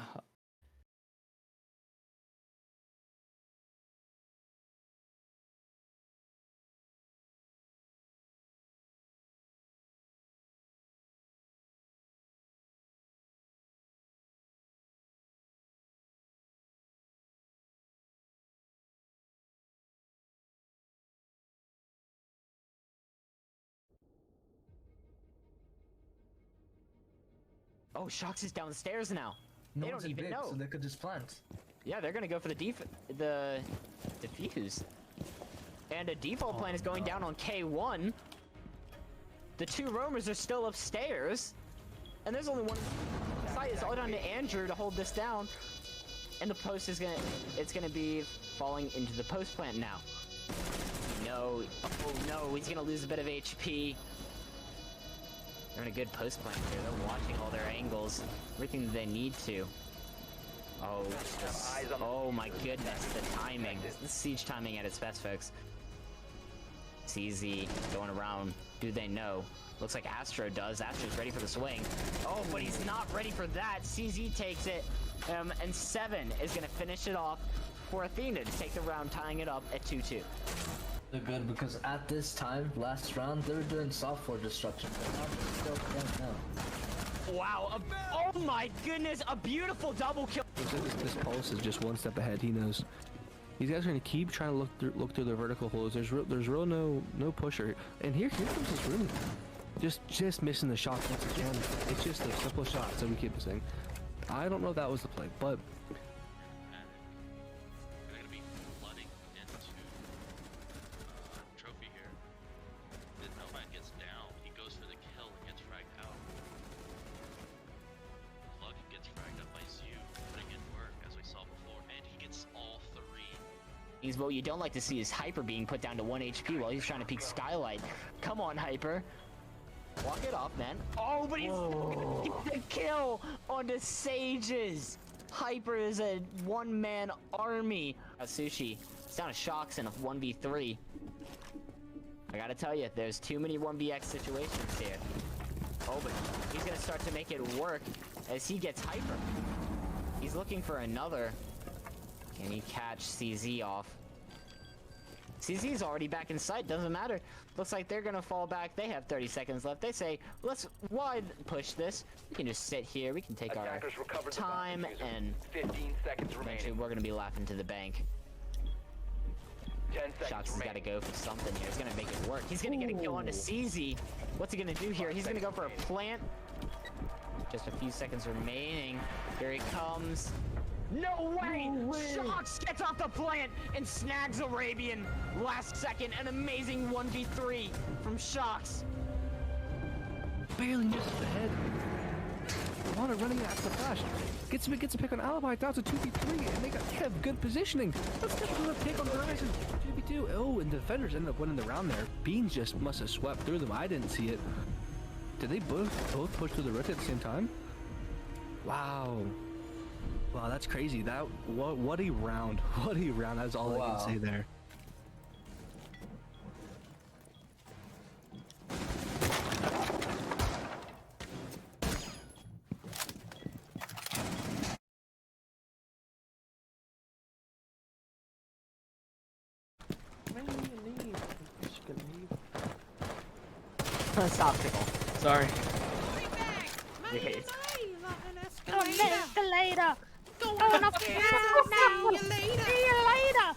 Oh, Shox is downstairs now. No They one's don't in even big, know. so they could just plant. Yeah, they're gonna go for the defuse. And a default plan is going down on K1. The 2 roamers are still upstairs. And there's only one site. It's all down to Andrew to hold this down. And the post is gonna be falling into the post plant now. No, oh no, he's gonna lose a bit of HP. They're in a good post plant here. They're watching all their angles, everything that they need to. Oh, oh my goodness, the timing. The siege timing at its best, folks. CZ going around. Do they know? Looks like Astro does. Astro's ready for the swing. Oh, but he's not ready for that. CZ takes it. And 7 is going to finish it off for Athena to take the round, tying it up at 2-2. They're good because at this time, last round, they were doing software destruction. But now they're still playing now. Wow. Oh my goodness. A beautiful double kill. This Pulse is just one step ahead. He knows. These guys are gonna keep trying to look through their vertical holes. There's real no pusher. And here comes this room. Just missing the shot once again. It's just the simple shots that we keep missing. I don't know if that was the play, but They're gonna be flooding into trophy here. The Nomad gets down. He goes for the kill and gets fragged out. Plug gets fragged up by Zoo, putting in work as we saw before, and he gets all 3. What you don't like to see is Hyper being put down to 1 HP while he's trying to peek Skylight. Come on, Hyper. Walk it off, man. Oh, but he's the kill on the Sages. Hyper is a one-man army. Sushi, it's down to Shox in a 1v3. I gotta tell you, there's too many 1vx situations here. Oh, but he's gonna start to make it work as he gets hyper. He's looking for another. Can he catch CZ off? CZ's already back in sight, doesn't matter. Looks like they're gonna fall back. They have 30 seconds left. They say, let's wide push this. We can just sit here. We can take our Attackers recovered the time bomb diffuser. and 15 seconds eventually remaining. we're gonna be laughing to the bank. 10 seconds Shox has got to remaining. go for something here. He's gonna make it work. He's gonna get a kill onto CZ. What's he gonna do here? He's gonna go for a plant. Just a few seconds remaining. Here he comes. No way! Shox gets off the plant and snags Arabian. Last second, an amazing 1v3 from Shox. Barely misses the head. Lana running after the flash. Gets a pick on Alibi, down to 2v3, and they have good positioning. Let's get a pick on Horizon. 2v2. Oh, and the defenders ended up winning the round there. Beans just must have swept through them. I didn't see it. Did they both push through the rook at the same time? Wow. Wow, that's crazy. What a round. What a round. That's all I can say there. Let's optical. Sorry. Okay. On the escalator. Going up the now. See you later.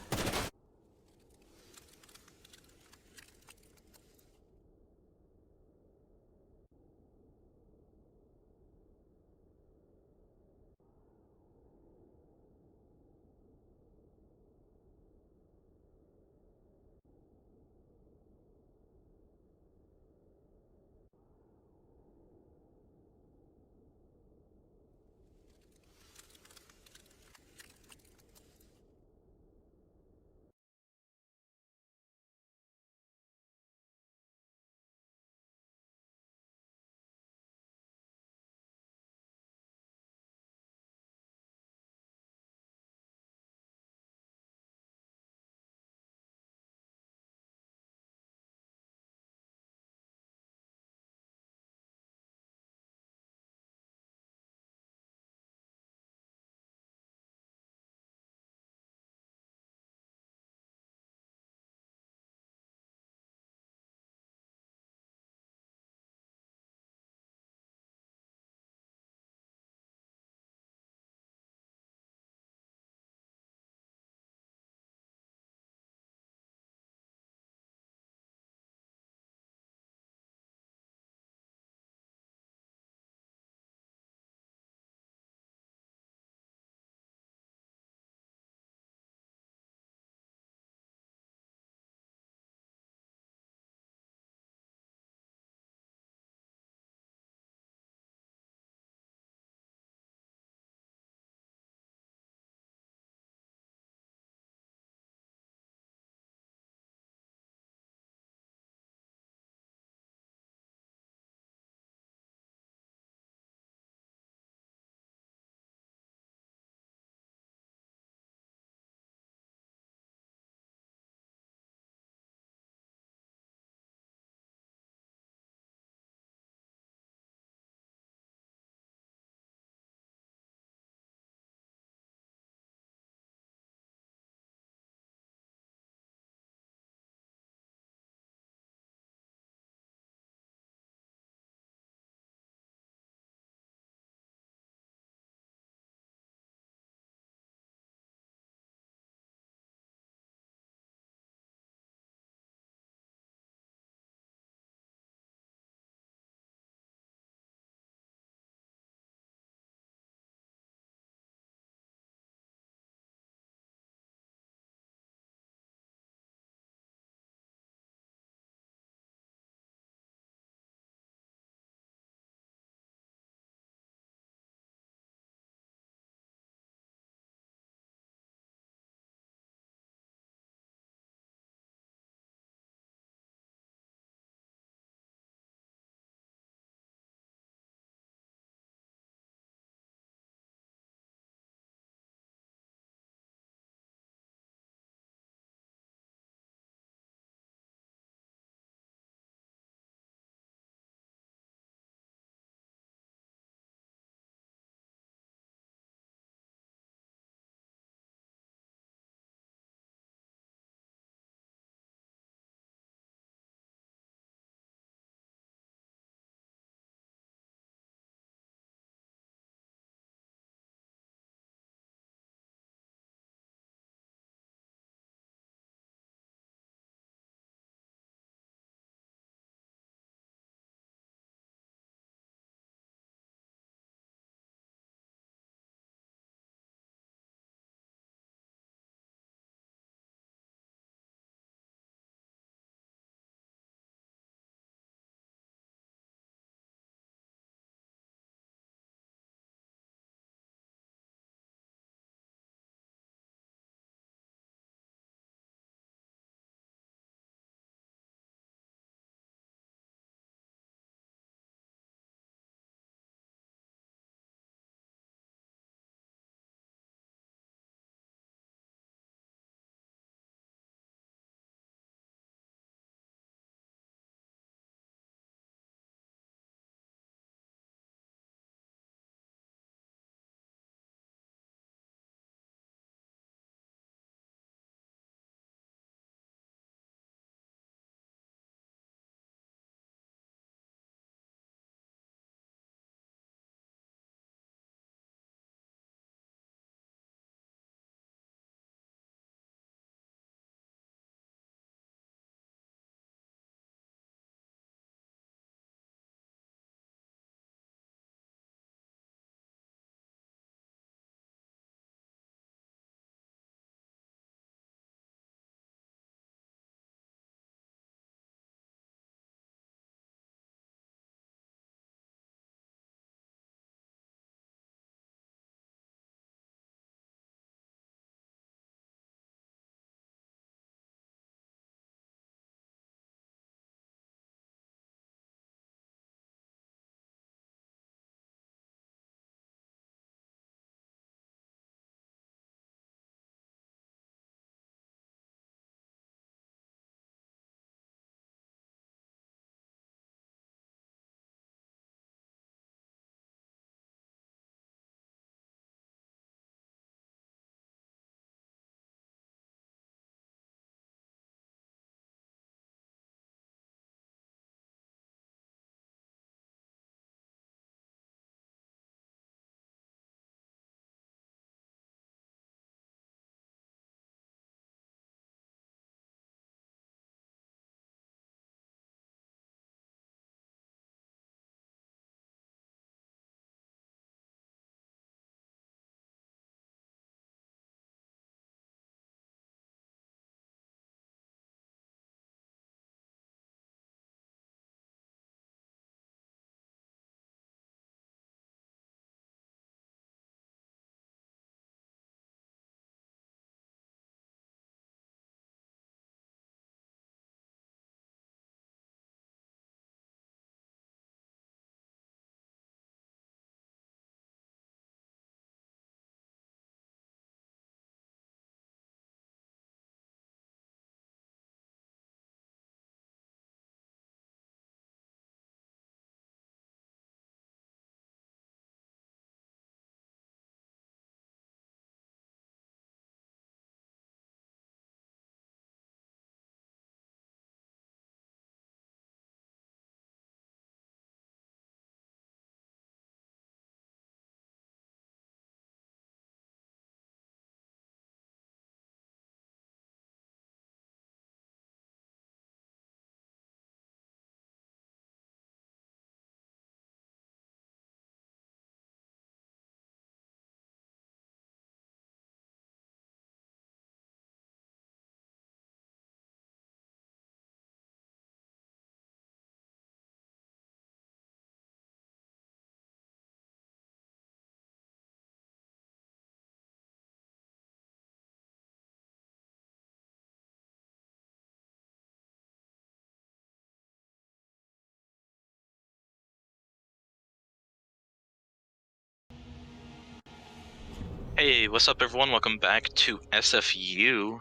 Hey, what's up everyone? Welcome back to SFU.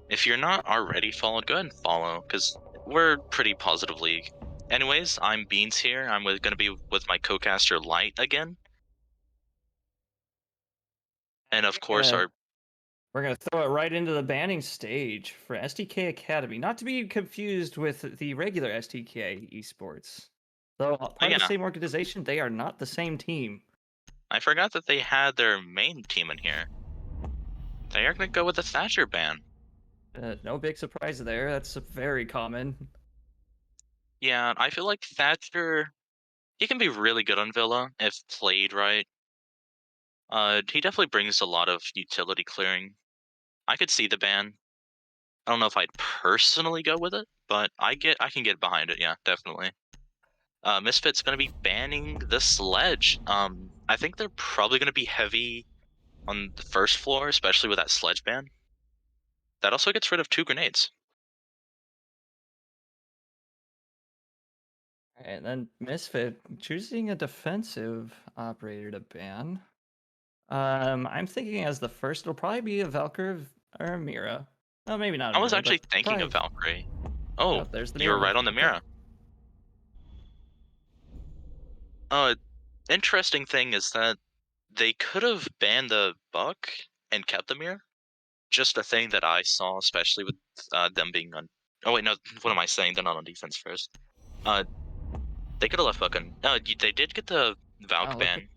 If you're not already followed, go ahead and follow, because we're pretty positive league. Anyways, I'm Beans here. I'm gonna be with my co-caster Light again. And of course We're gonna throw it right into the banning stage for SDK Academy, not to be confused with the regular SDK esports. Though part of yeah. the same organization, they are not the same team. I forgot that they had their main team in here. They are gonna go with the Thatcher ban. No big surprise there. That's very common. Yeah, I feel like Thatcher, he can be really good on Villa if played right. He definitely brings a lot of utility clearing. I could see the ban. I don't know if I'd personally go with it, but I can get behind it. Yeah, definitely. Misfit's gonna be banning the sledge. I think they're probably gonna be heavy on the first floor, especially with that sledge ban. That also gets rid of 2 grenades. And then Misfit choosing a defensive operator to ban. I'm thinking as the first, it'll probably be a Valkyrie or a Mira. Oh, maybe not. I was actually thinking of Valkyrie. Oh, there's the you were Mira. right on the Mira. Interesting thing is that they could have banned the Buck and kept the Mira. Just a thing that I saw, especially with them being on. Oh wait, no. What am I saying? They're not on defense first. They could have left Buck on. No, they did get the Valk ban.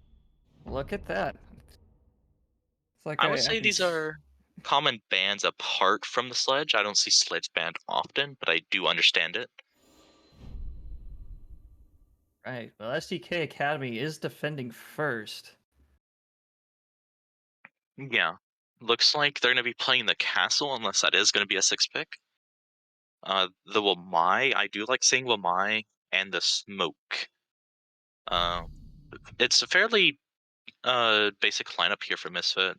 Look at that. It's like I would say these are common bans apart from the sledge. I don't see sledge banned often, but I do understand it. Right. Well, SDK Academy is defending first. Yeah. Looks like they're going to be playing the castle, unless that is going to be a 6-pick. The Wamai, I do like seeing Wamai and the smoke. It's a fairly basic lineup here for Misfit.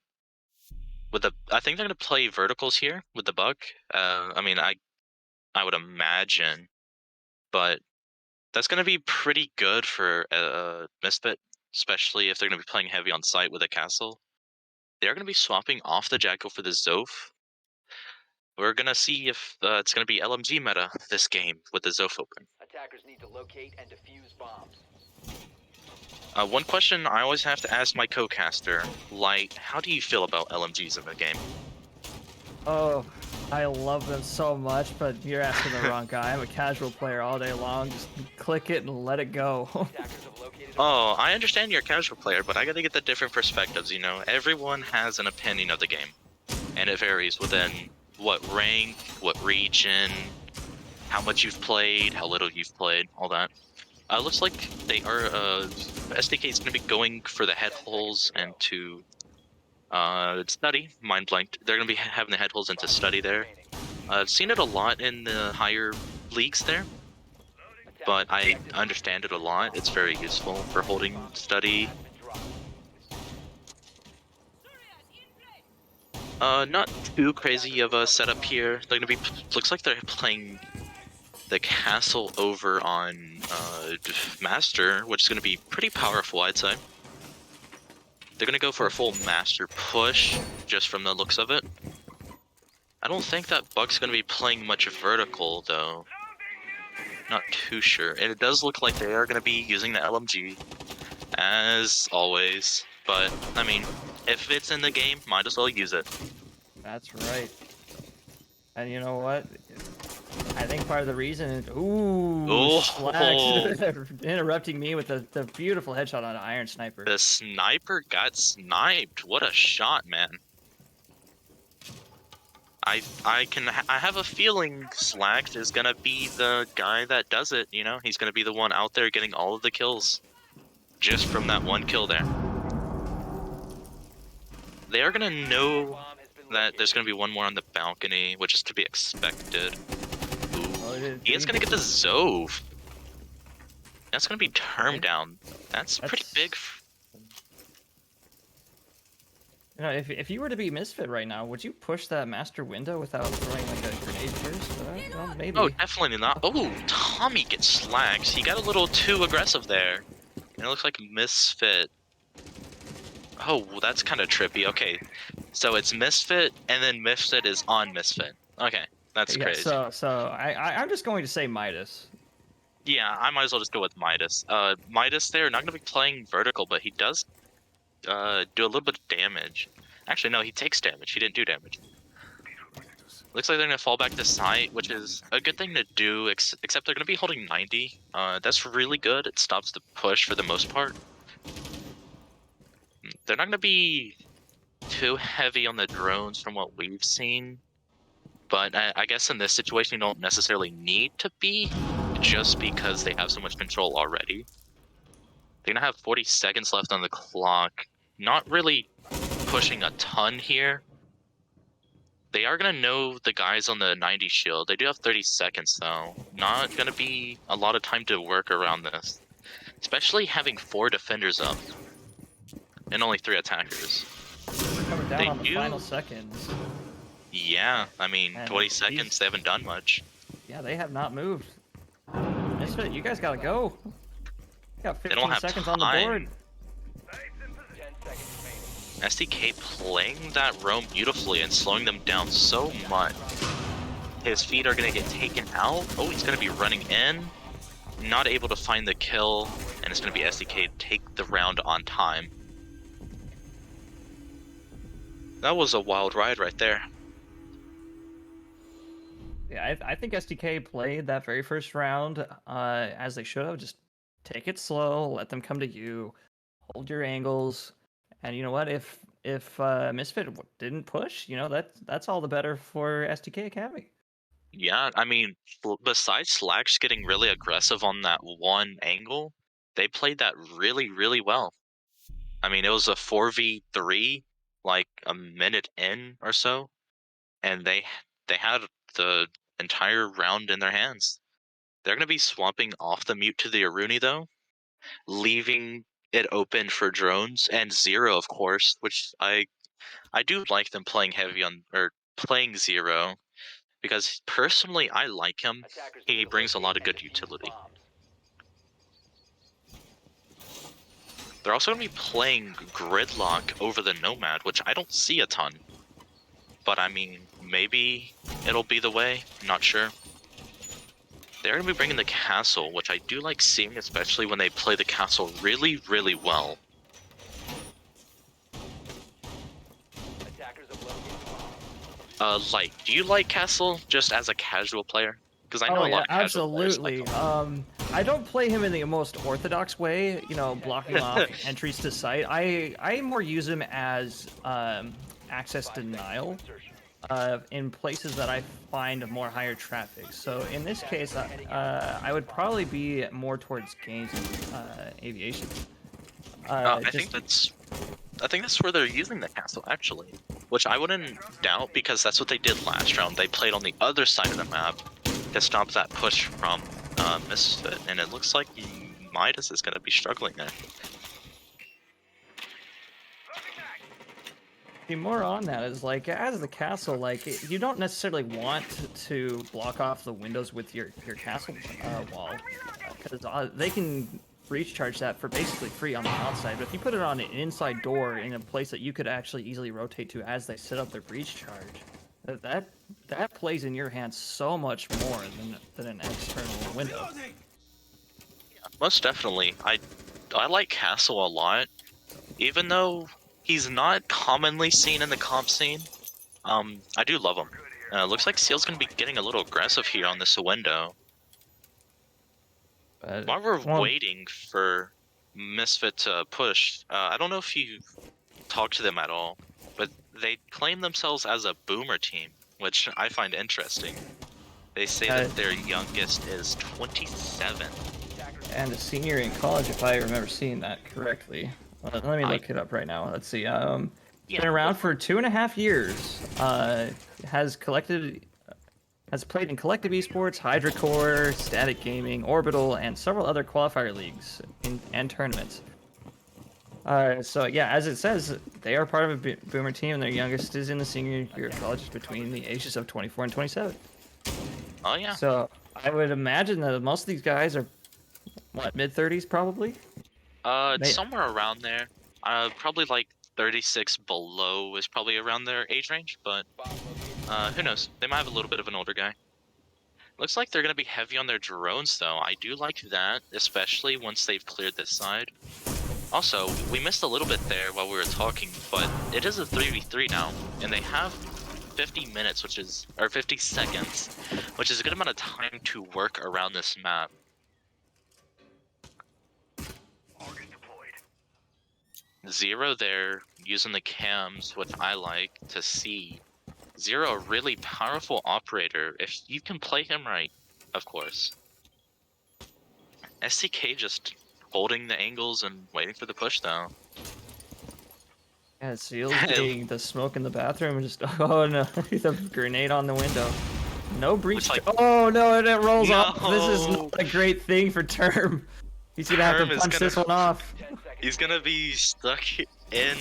I think they're going to play verticals here with the Buck. I mean, I would imagine, but that's going to be pretty good for Misfit, especially if they're going to be playing heavy on site with a castle. They're going to be swapping off the Jackal for the Zoph. We're going to see if it's going to be LMG meta this game with the Zoph open. Attackers need to locate and defuse bombs. One question I always have to ask my co-caster, Light, how do you feel about LMGs in the game? Oh, I love them so much, but you're asking the wrong guy. I'm a casual player all day long. Just click it and let it go. Attackers have located. Oh, I understand you're a casual player, but I gotta get the different perspectives, you know? Everyone has an opinion of the game, and it varies within what rank, what region, how much you've played, how little you've played, all that. Looks like they are, SDK is gonna be going for the head holes and to study, mind blanked. They're gonna be having the head holes into study there. I've seen it a lot in the higher leagues there, but I understand it a lot. It's very useful for holding study. Not too crazy of a setup here. They're gonna be, looks like they're playing the castle over on Master, which is gonna be pretty powerful, I'd say. They're gonna go for a full Master push, just from the looks of it. I don't think that Buck's gonna be playing much vertical, though. Not too sure. And it does look like they are gonna be using the LMG, as always. But, I mean, if it's in the game, might as well use it. That's right. And you know what? I think part of the reason is... Ooh, Slax interrupting me with the beautiful headshot on an Iron Sniper. The sniper got sniped. What a shot, man. I have a feeling Slacked is gonna be the guy that does it, you know? He's gonna be the one out there getting all of the kills. Just from that one kill there. They are gonna know that there's gonna be one more on the balcony, which is to be expected. Ooh. He is gonna get the Zove. That's gonna be turned down. That's pretty big. You know, if you were to be Misfit right now, would you push that master window without throwing like a grenade first? Well, maybe. Oh, definitely not. Oh, Tommy gets slags. He got a little too aggressive there. And it looks like Misfit. Oh, well, that's kind of trippy. Okay, so it's Misfit, and then Misfit is on Misfit. Okay, that's Yeah, crazy. I'm just going to say Midas. Yeah, I might as well just go with Midas. Midas there, not gonna be playing vertical, but he does do a little bit of damage. Actually, no, he takes damage. He didn't do damage. Looks like they're gonna fall back to site, which is a good thing to do. Except they're gonna be holding 90. That's really good. It stops the push for the most part. They're not gonna be too heavy on the drones from what we've seen, but I guess in this situation you don't necessarily need to be, just because they have so much control already. They're gonna have 40 seconds left on the clock. Not really pushing a ton here. They are gonna know the guys on the 90 shield. They do have 30 seconds though. Not gonna be a lot of time to work around this, especially having 4 defenders up and only 3 attackers. Coming down They on the do- final seconds. Yeah, I mean, And 20 these- seconds, they haven't done much. Yeah, they have not moved. Misfit, you guys gotta go. You got They 15 don't have seconds on the time. board. 10 seconds remaining. SDK playing that roam beautifully and slowing them down so much. His feet are going to get taken out. Oh, he's going to be running in. Not able to find the kill. And it's going to be SDK take the round on time. That was a wild ride right there. Yeah, I think SDK played that very first round as they should have. Just take it slow, let them come to you, hold your angles, and you know what? If Misfit didn't push, you know that's all the better for SDK Academy. Yeah, I mean, besides Slacks getting really aggressive on that one angle, they played that really, really well. I mean, it was a 4v3, like a minute in or so, and they had the entire round in their hands. They're gonna be swapping off the mute to the Aruni though, leaving it open for drones and Zero, of course, which I do like them playing heavy on or playing Zero because personally I like him. Attackers He need to brings a lot locate of good and defuse utility. bombs. They're also going to be playing Gridlock over the Nomad, which I don't see a ton. But I mean, maybe it'll be the way. Not sure. They're going to be bringing the Castle, which I do like seeing, especially when they play the Castle really, really well. Attackers have located bombs. Do you like Castle just as a casual player? Because I know Oh a yeah, lot of casual players like absolutely. him. I don't play him in the most orthodox way, you know, blocking off entries to site. I more use him as access 5 seconds to denial insertion. in places that I find more higher traffic. So in this case, I would probably be more towards gains aviation. I think that's where they're using the Castle actually, which I wouldn't doubt because that's what they did last round. They played on the other side of the map to stop that push from Misfit, and it looks like Midas is going to be struggling there. See, more on that is like as the castle, like you don't necessarily want to block off the windows with your castle wall because they can breach charge that for basically free on the outside. But if you put it on an inside door in a place that you could actually easily rotate to as they set up their breach charge, that plays in your hands so much more than an external window. Most definitely, I like Castle a lot, even though he's not commonly seen in the comp scene. I do love him. Looks like Seal's gonna be getting a little aggressive here on this window. While we're waiting for Misfit to push, I don't know if you talked to them at all, but they claim themselves as a boomer team, which I find interesting. They say that their youngest is 27. And a senior in college, if I remember seeing that correctly. Let me look it up right now. Let's see. Been around for 2.5 years. Has played in Collective Esports, HydraCore, Static Gaming, Orbital, and several other qualifier leagues and tournaments. So yeah, as it says, they are part of a boomer team, and their youngest is in the senior year of college between the ages of 24 and 27. Oh yeah. So I would imagine that most of these guys are, what, mid-30s probably? Somewhere around there. Probably like 36 below is probably around their age range, but who knows? They might have a little bit of an older guy. Looks like they're going to be heavy on their drones, though. I do like that, especially once they've cleared this side. Also, we missed a little bit there while we were talking, but it is a 3v3 now, and they have 50 minutes, or 50 seconds, which is a good amount of time to work around this map. Zero there, using the cams, which I like to see. Zero, a really powerful operator, if you can play him right, of course. STK just holding the angles and waiting for the push, though. Yeah, Seal's getting the smoke in the bathroom and just, oh no, he's a grenade on the window. No breach. Like, oh no, and it rolls no. off. This is not a great thing for Term. He's gonna have to punch this one off. He's gonna be stuck in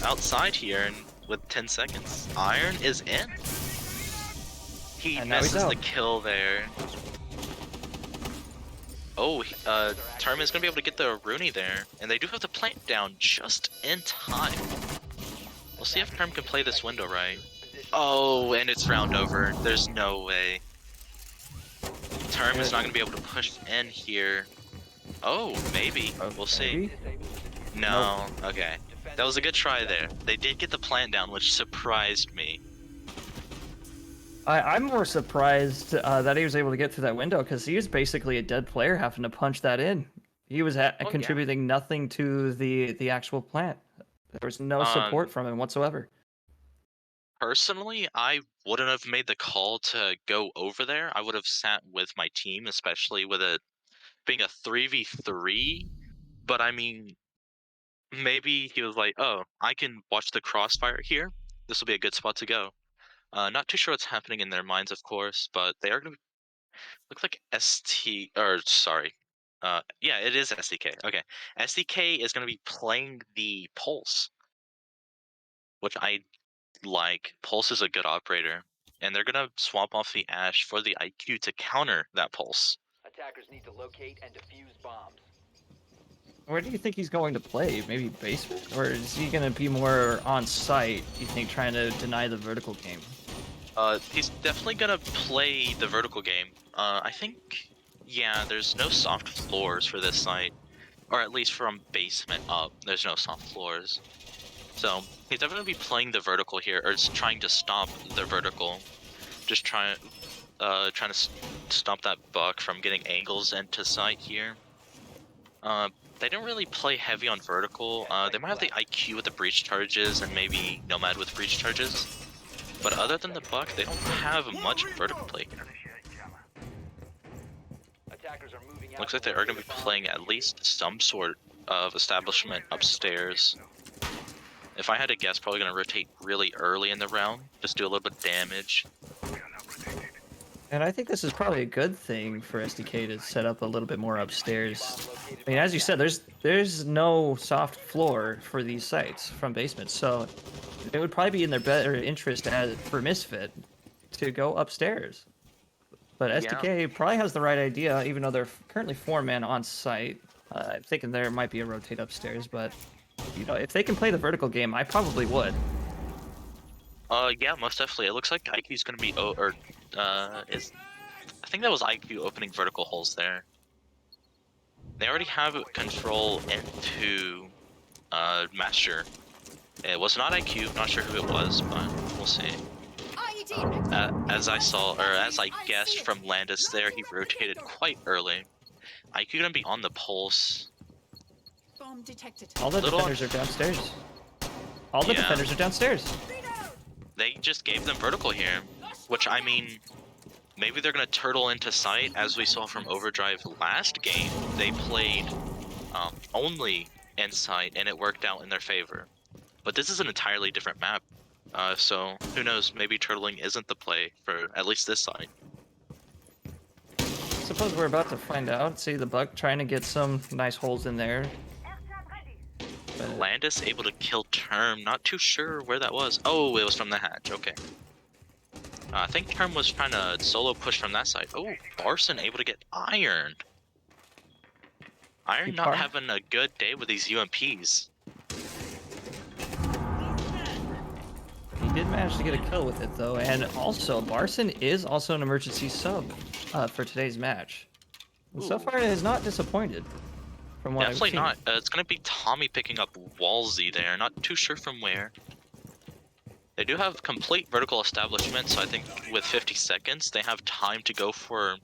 outside here and with 10 seconds. Iron is in. He misses the kill there. Oh, Term is gonna be able to get the Rooney there, and they do have the plant down just in time. We'll see if Term can play this window right. Oh, and it's round over. There's no way. Term is not gonna be able to push in here. Oh, maybe. We'll see. No, okay. That was a good try there. They did get the plant down, which surprised me. I'm more surprised that he was able to get through that window, because he was basically a dead player having to punch that in. He was contributing nothing to the actual plant. There was no support from him whatsoever. Personally, I wouldn't have made the call to go over there. I would have sat with my team, especially with it being a 3v3. But I mean, maybe he was like, oh, I can watch the crossfire here. This will be a good spot to go. Not too sure what's happening in their minds, of course, but they are going to look like yeah, it is SDK. Okay. SDK is going to be playing the Pulse, which I like. Pulse is a good operator, and they're going to swap off the Ash for the IQ to counter that Pulse. Attackers need to locate and defuse bombs. Where do you think he's going to play? Maybe basement? Or is he going to be more on site, you think, trying to deny the vertical game? He's definitely going to play the vertical game. I think, yeah, there's no soft floors for this site. Or at least from basement up, there's no soft floors. So, he's definitely be playing the vertical here, or just trying to stop the vertical. Just trying to stop that buck from getting angles into sight here. They don't really play heavy on vertical. They might have the IQ with the breach charges and maybe Nomad with breach charges. But other than the buck, they don't have much vertical play here. Looks like they are going to be playing at least some sort of establishment upstairs. If I had to guess, probably going to rotate really early in the round. Just do a little bit of damage. And I think this is probably a good thing for SDK to set up a little bit more upstairs. I mean, as you said, there's no soft floor for these sites from basements, so it would probably be in their better interest for Misfit to go upstairs. But SDK probably has the right idea, even though they're currently 4-man on site. I'm thinking there might be a rotate upstairs, but you know, if they can play the vertical game, I probably would. Yeah, most definitely. It looks like IQ's gonna be I think that was IQ opening vertical holes there. They already have control into Master. It was not IQ, not sure who it was, but we'll see. As I guessed from Landis there, he rotated quite early. IQ gonna be on the pulse. Bomb detected. All the defenders are downstairs. All the defenders are downstairs. They just gave them vertical here, which I mean, maybe they're gonna turtle into sight, as we saw from OverDrive last game. They played only in sight, and it worked out in their favor. But this is an entirely different map, so who knows? Maybe turtling isn't the play for at least this side. I suppose we're about to find out. See the Buck trying to get some nice holes in there. Landis able to kill Term, not too sure where that was. Oh, it was from the hatch, okay. I think Term was trying to solo push from that side. Oh, Barson able to get ironed. Iron not having a good day with these UMPs. did manage to get a kill with it though, and also Barson is also an emergency sub for today's match. And so Ooh. far, it has not disappointed. From what Definitely I've seen. not. It's gonna be Tommy picking up Walsey there. Not too sure from where. They do have complete vertical establishment, so I think with 50 seconds, they have time to go for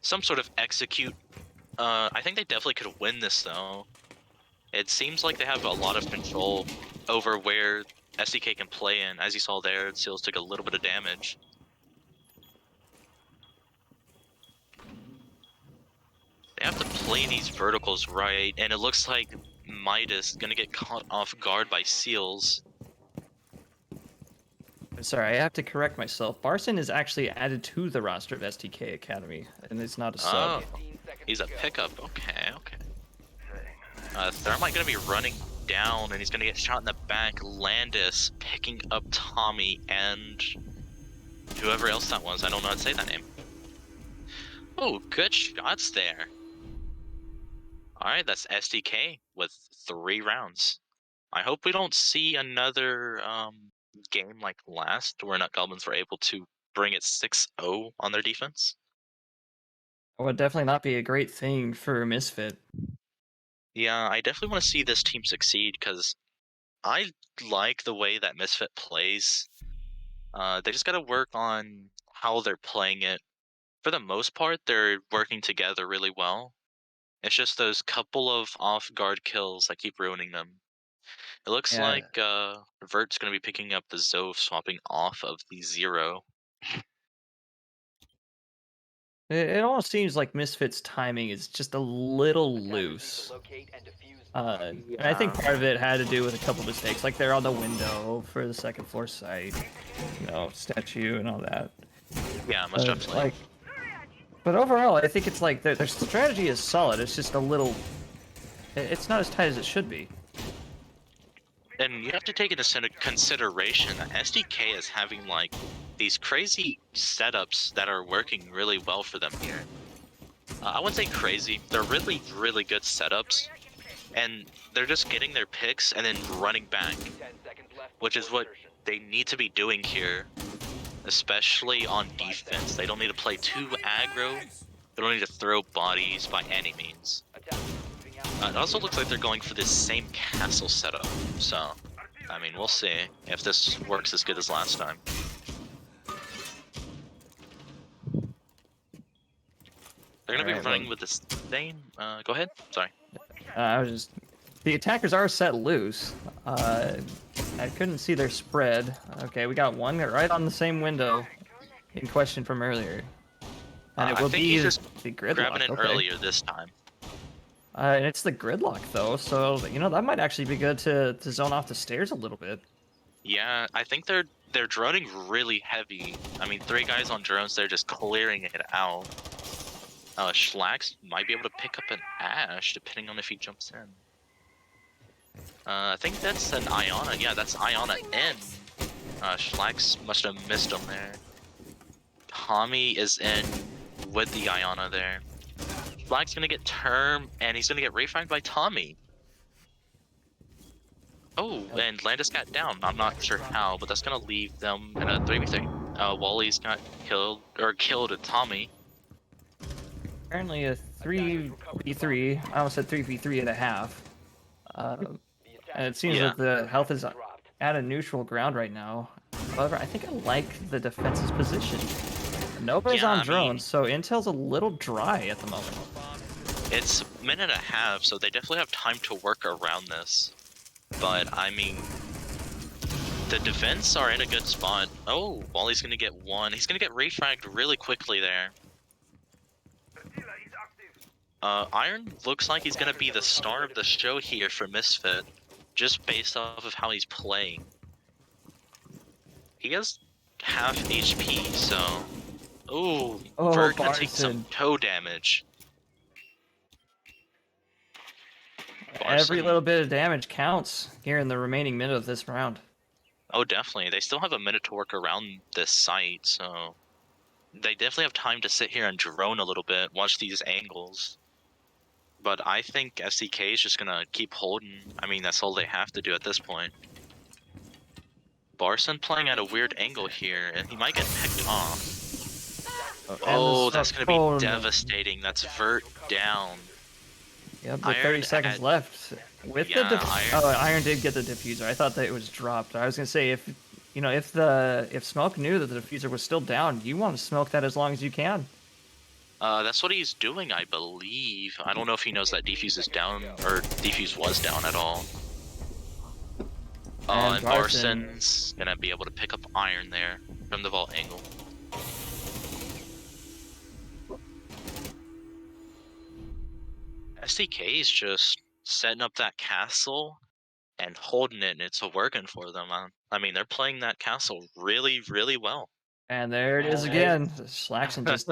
some sort of execute. I think they definitely could win this though. It seems like they have a lot of control over where SDK can play in. As you saw there, Seals took a little bit of damage. They have to play these verticals right, and it looks like Midas is gonna get caught off guard by Seals. I'm sorry, I have to correct myself. Barson is actually added to the roster of STK Academy, and it's not a sub. Oh, he's a pickup. Okay, okay. Thermite gonna be running down, and he's gonna get shot in the back. Landis picking up Tommy and whoever else that was. I don't know how to say that name. Oh, good shots there. Alright, that's SDK with 3 rounds. I hope we don't see another game like last where Goblins were able to bring it 6-0 on their defense. It would definitely not be a great thing for Misfit. Yeah, I definitely want to see this team succeed because I like the way that Misfit plays. They just got to work on how they're playing it. For the most part, they're working together really well. It's just those couple of off-guard kills that keep ruining them. It looks Yeah. like Vert's going to be picking up the Zove, swapping off of the Zero. It almost seems like Misfit's timing is just a little loose. And I think part of it had to do with a couple mistakes, like they're on the window for the second floor site, statue and all that. Yeah, most definitely. But overall, I think it's like their strategy is solid. It's just a little. It's not as tight as it should be. And you have to take into consideration that SDK is having like these crazy setups that are working really well for them here. I wouldn't say crazy. They're really, really good setups. And they're just getting their picks and then running back, which is what they need to be doing here, especially on defense. They don't need to play too aggro. They don't need to throw bodies by any means. It also looks like they're going for this same castle setup, so, I mean, we'll see if this works as good as last time. They're going to be running with the same, go ahead, sorry. The attackers are set loose. I couldn't see their spread. Okay, we got one right on the same window in question from earlier. And it will I think be he's just the gridlock. grabbing it earlier this time. And it's the gridlock though, so that might actually be good to zone off the stairs a little bit. Yeah, I think they're droning really heavy. I mean, 3 guys on drones, they're just clearing it out. Schlax might be able to pick up an Ash, depending on if he jumps in. I think that's an Iona. Yeah, that's Iona in. Schlax must have missed him there. Tommy is in with the Iona there. Schlax's gonna get Term, and he's gonna get refragged by Tommy. Oh, and Landis got down. I'm not sure how, but that's gonna leave them in a 3v3. Wally's got killed with Tommy. Apparently a 3v3. I almost said 3v3 and a half. And it seems that the health is at a neutral ground right now. However, I think I like the defense's position. Nobody's on drones, so intel's a little dry at the moment. It's a minute and a half, so they definitely have time to work around this. But, I mean, the defense are in a good spot. Oh, Wally's gonna get one. He's gonna get refragged really quickly there. Iron looks like he's gonna be the star of the show here for Misfit, just based off of how he's playing. He has half HP, so... Ooh, Vert gonna take some toe damage. Every little bit of damage counts here in the remaining minute of this round. Oh, definitely. They still have a minute to work around this site, so... They definitely have time to sit here and drone a little bit, watch these angles. But I think SDK is just gonna keep holding. I mean, that's all they have to do at this point. Barson playing at a weird angle here, and he might get picked off. And Oh, the that's gonna be oh, no. devastating. That's Vert down. Yep, with Iron 30 seconds at- left. With Yeah, the Iron- oh, Iron did get the diffuser. I thought that it was dropped. I was gonna say if if Smoke knew that the diffuser was still down, you want to smoke that as long as you can. That's what he's doing, I believe. I don't know if he knows that defuse is down or defuse was down at all. And Barson- Barson's gonna be able to pick up Iron there from the vault angle. SDK is just setting up that castle and holding it, and it's working for them. I mean, they're playing that castle really, really well. And there it is Hey. again. Slaxon just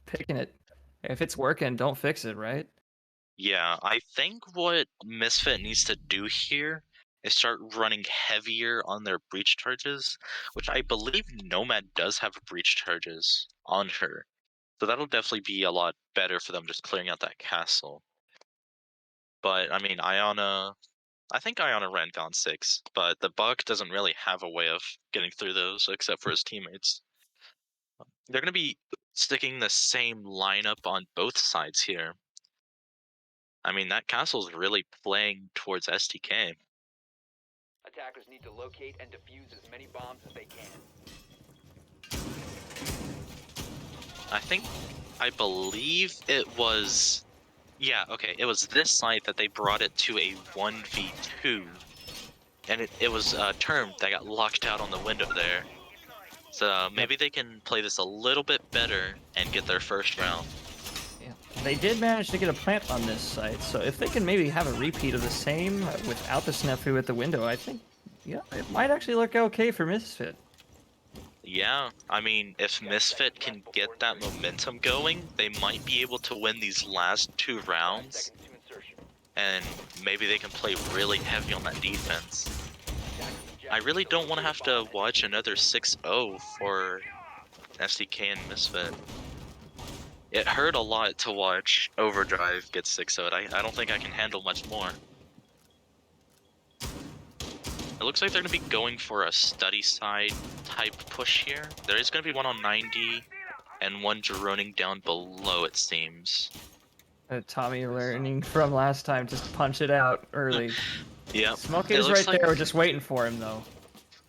picking it. If it's working, don't fix it, right? Yeah, I think what Misfit needs to do here is start running heavier on their breach charges, which I believe Nomad does have breach charges on her. So that'll definitely be a lot better for them just clearing out that castle. But I mean, I think Iona ran down 6, but the Buck doesn't really have a way of getting through those except for his teammates. They're going to be sticking the same lineup on both sides here. I mean, that castle's really playing towards STK. Attackers need to locate and defuse as many bombs as they can. I believe it was... Yeah, okay, it was this site that they brought it to a 1v2. And it was Term that got locked out on the window there. So maybe they can play this a little bit better and get their first round. Yeah. They did manage to get a plant on this site, so if they can maybe have a repeat of the same without the SFU at the window, I think, yeah, it might actually look okay for Misfit. Yeah, I mean, if Misfit can get that momentum going, they might be able to win these last 2 rounds. Seconds to insertion. And maybe they can play really heavy on that defense. I really don't want to have to watch another 6-0 for SDK and Misfit. It hurt a lot to watch OverDrive get 6-0'd. I don't think I can handle much more. It looks like they're going to be going for a study side type push here. There is going to be one on 90 and one droning down below, it seems. Tommy learning from last time, just punch it out early. Yep. Smoke It is looks right like- there, we're just waiting for him though.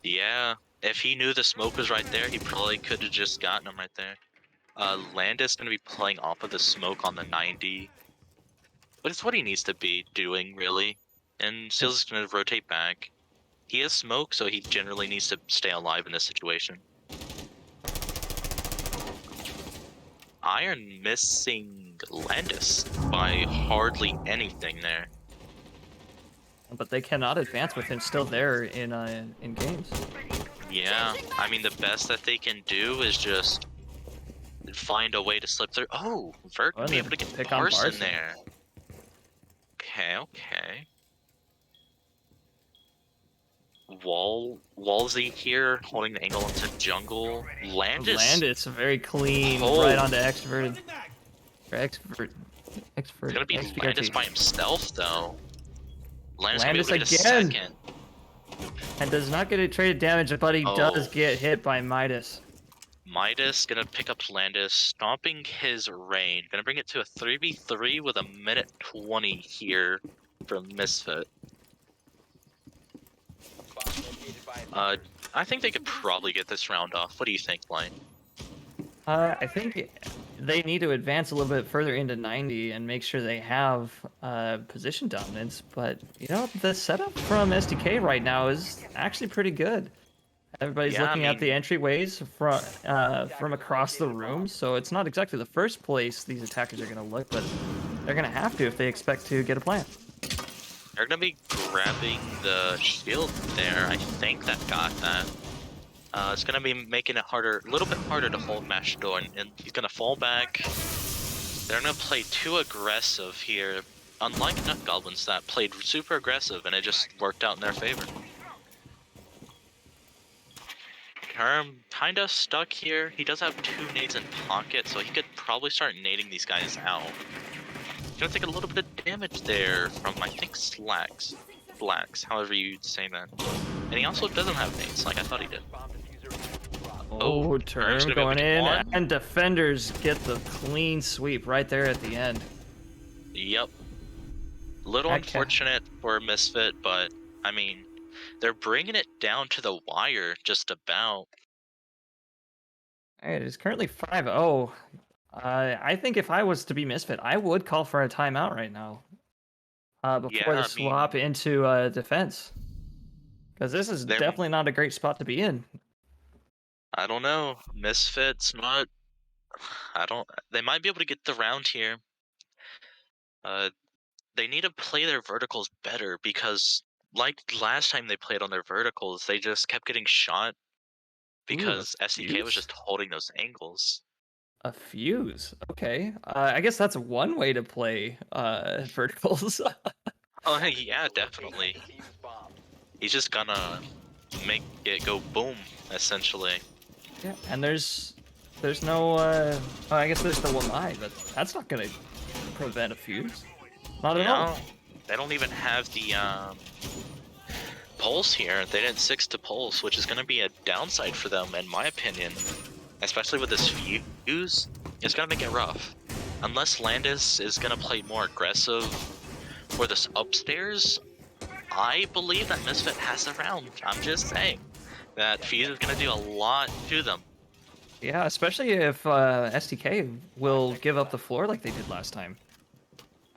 Yeah, if he knew the smoke was right there, he probably could have just gotten him right there. Landis going to be playing off of the smoke on the 90. But it's what he needs to be doing, really. And Seals is going to rotate back. He has smoke, so he generally needs to stay alive in this situation. Iron missing Landis by hardly anything there. But they cannot advance with him still there in games. Yeah, I mean, the best that they can do is just find a way to slip through. Oh, Vert Oh, be they able to get pick on Barson Barson. there. Okay. Walsey here, holding the angle into jungle. Landis very clean, Oh. right onto extroverted. Expert. It's gonna be Landis by himself, though. Landis gonna be able to get a again. second. And does not get a traded damage, but he does Oh. get hit by Midas. Midas gonna pick up Landis, stomping his reign. Gonna bring it to a 3v3 with a minute 20 here from Misfit. Bomb located by attackers. I think they could probably get this round off. What do you think, Blaine? I think they need to advance a little bit further into 90 and make sure they have position dominance. But, you know, the setup from SDK right now is actually pretty good. Everybody's Yeah, I looking at the mean- entryways from across the room, so it's not exactly the first place these attackers are going to look, but they're going to have to if they expect to get a plant. They're gonna be grabbing the shield there. I think that got that. It's gonna be making it harder, a little bit harder to hold Mashador, and he's gonna fall back. They're gonna play too aggressive here, unlike Nut Goblins that played super aggressive and it just worked out in their favor. Kerm kinda stuck here. He does have 2 nades in pocket, so he could probably start nading these guys out. He's gonna take a little bit of damage there from, I think, Blacks, however you'd say that. And he also doesn't have nades, like I thought he did. Bomb diffuser is dropped. Oh, Term's turn gonna be able going to get in, one. and defenders get the clean sweep right there at the end. Yep. Little Okay. unfortunate for Misfit, but I mean, they're bringing it down to the wire just about. It is currently 5-0. I think if I was to be Misfit, I would call for a timeout right now. Before Yeah, the I swap mean, into defense. Because this is they're- definitely not a great spot to be in. I don't know. Misfit's not. I don't. They might be able to get the round here. They need to play their verticals better because, like last time they played on their verticals, they just kept getting shot Ooh, a because SDK was fuse? just holding those angles. A fuse. Okay. I guess that's one way to play verticals. Oh yeah, definitely. Defuse bombs. He's just gonna make it go boom, essentially. Yeah, and there's no I guess there's the one eye, but that's not gonna prevent a fuse. Not at all. No, they don't even have the pulse here. They didn't 6 to pulse, which is gonna be a downside for them, in my opinion. Especially with this fuse, it's gonna make it rough. Unless Landis is gonna play more aggressive for this upstairs, I believe that Misfit has the round. I'm just saying that fuse is gonna do a lot to them. Yeah, especially if STK will give up the floor like they did last time.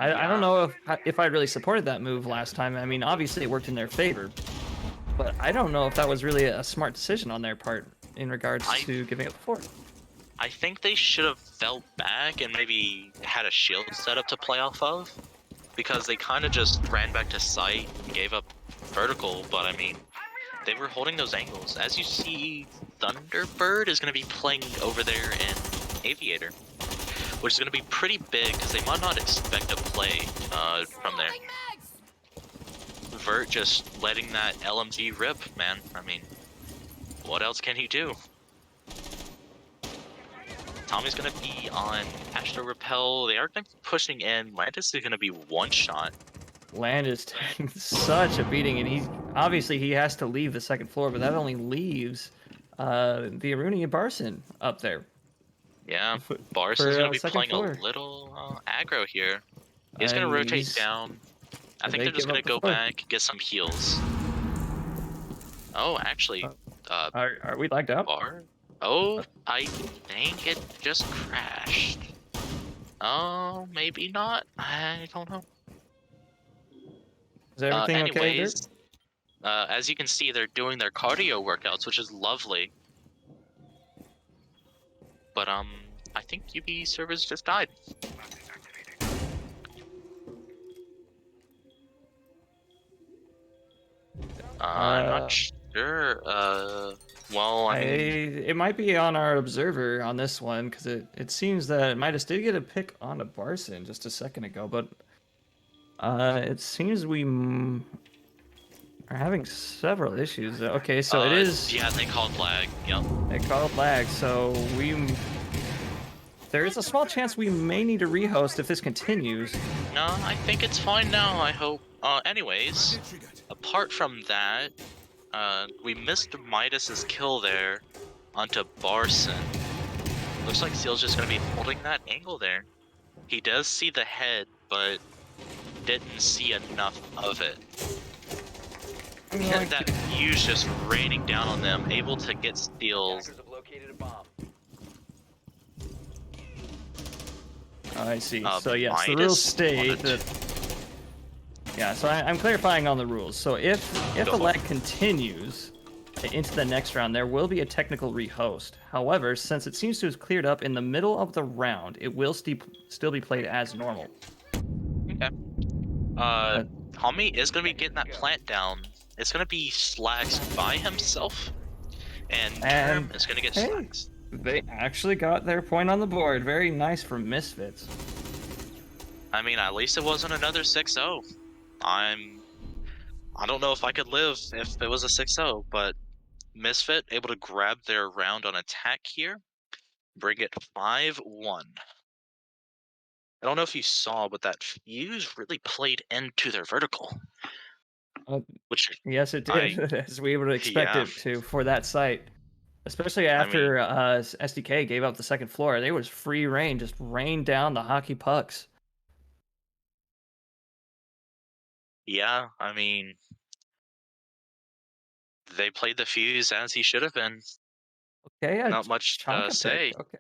I don't know if I really supported that move last time. I mean, obviously it worked in their favor, but I don't know if that was really a smart decision on their part in regards to giving up the floor. I think they should have fell back and maybe had a shield set up to play off of, because they kind of just ran back to site and gave up vertical, but I mean, they were holding those angles. As you see, Thunderbird is going to be playing over there in Aviator, which is going to be pretty big because they might not expect a play from there. Vert just letting that LMG rip, man. I mean, what else can he do? Tommy's going to be on Astro Repel. They are going to be pushing in. Landis is going to be one shot. Land is taking such a beating, and he has to leave the second floor, but that only leaves the Aruni and Barson up there. Yeah, For- Barson's for, going to be second playing floor. a little aggro here. He's going to rotate down. I think they they're just give going up to the go floor. back, get some heals. Oh, actually, Are we lagged out? Bar? Oh, I think it just crashed. Oh, maybe not. I don't know. Is everything okay there? Anyways, as you can see, they're doing their cardio workouts, which is lovely. But I think UV servers just died. I'm not sure. Well, I mean, It might be on our observer on this one because it seems that Midas did get a pick on a Barson just a second ago, but it seems we are having several issues. Okay, so it is. Yeah, they called lag. Yep. They called lag, so there is a small chance we may need to rehost if this continues. No, I think it's fine now. I hope. Anyways, apart from that, we missed Midas's kill there onto Barson. Looks like Seal's just gonna be holding that angle there. He does see the head, but didn't see enough of it. That fuse just raining down on them, able to get steals. Attackers have located a bomb. I see. So yes, the rules Midas state wanted that. Yeah, so I'm clarifying on the rules. So if the lag continues into the next round, there will be a technical rehost. However, since it seems to have cleared up in the middle of the round, it will still be played as normal. Okay. Tommy is gonna be getting that plant down. It's gonna be Slacks by himself, and Term is gonna get Slacks. They actually got their point on the board. Very nice from Misfits. I mean, at least it wasn't another 6-0. I don't know if I could live if it was a 6-0, but Misfit able to grab their round on attack here, bring it 5-1. I don't know if you saw, but that fuse really played into their vertical. which Yes, it I did, as we would expect yeah, it to for that site. Especially I mean after SDK gave up the second floor, they was free reign, just rain down the hockey pucks. yeah, I mean they played the fuse as he should have been. Okay, Not much to Chanka pick. say. Okay.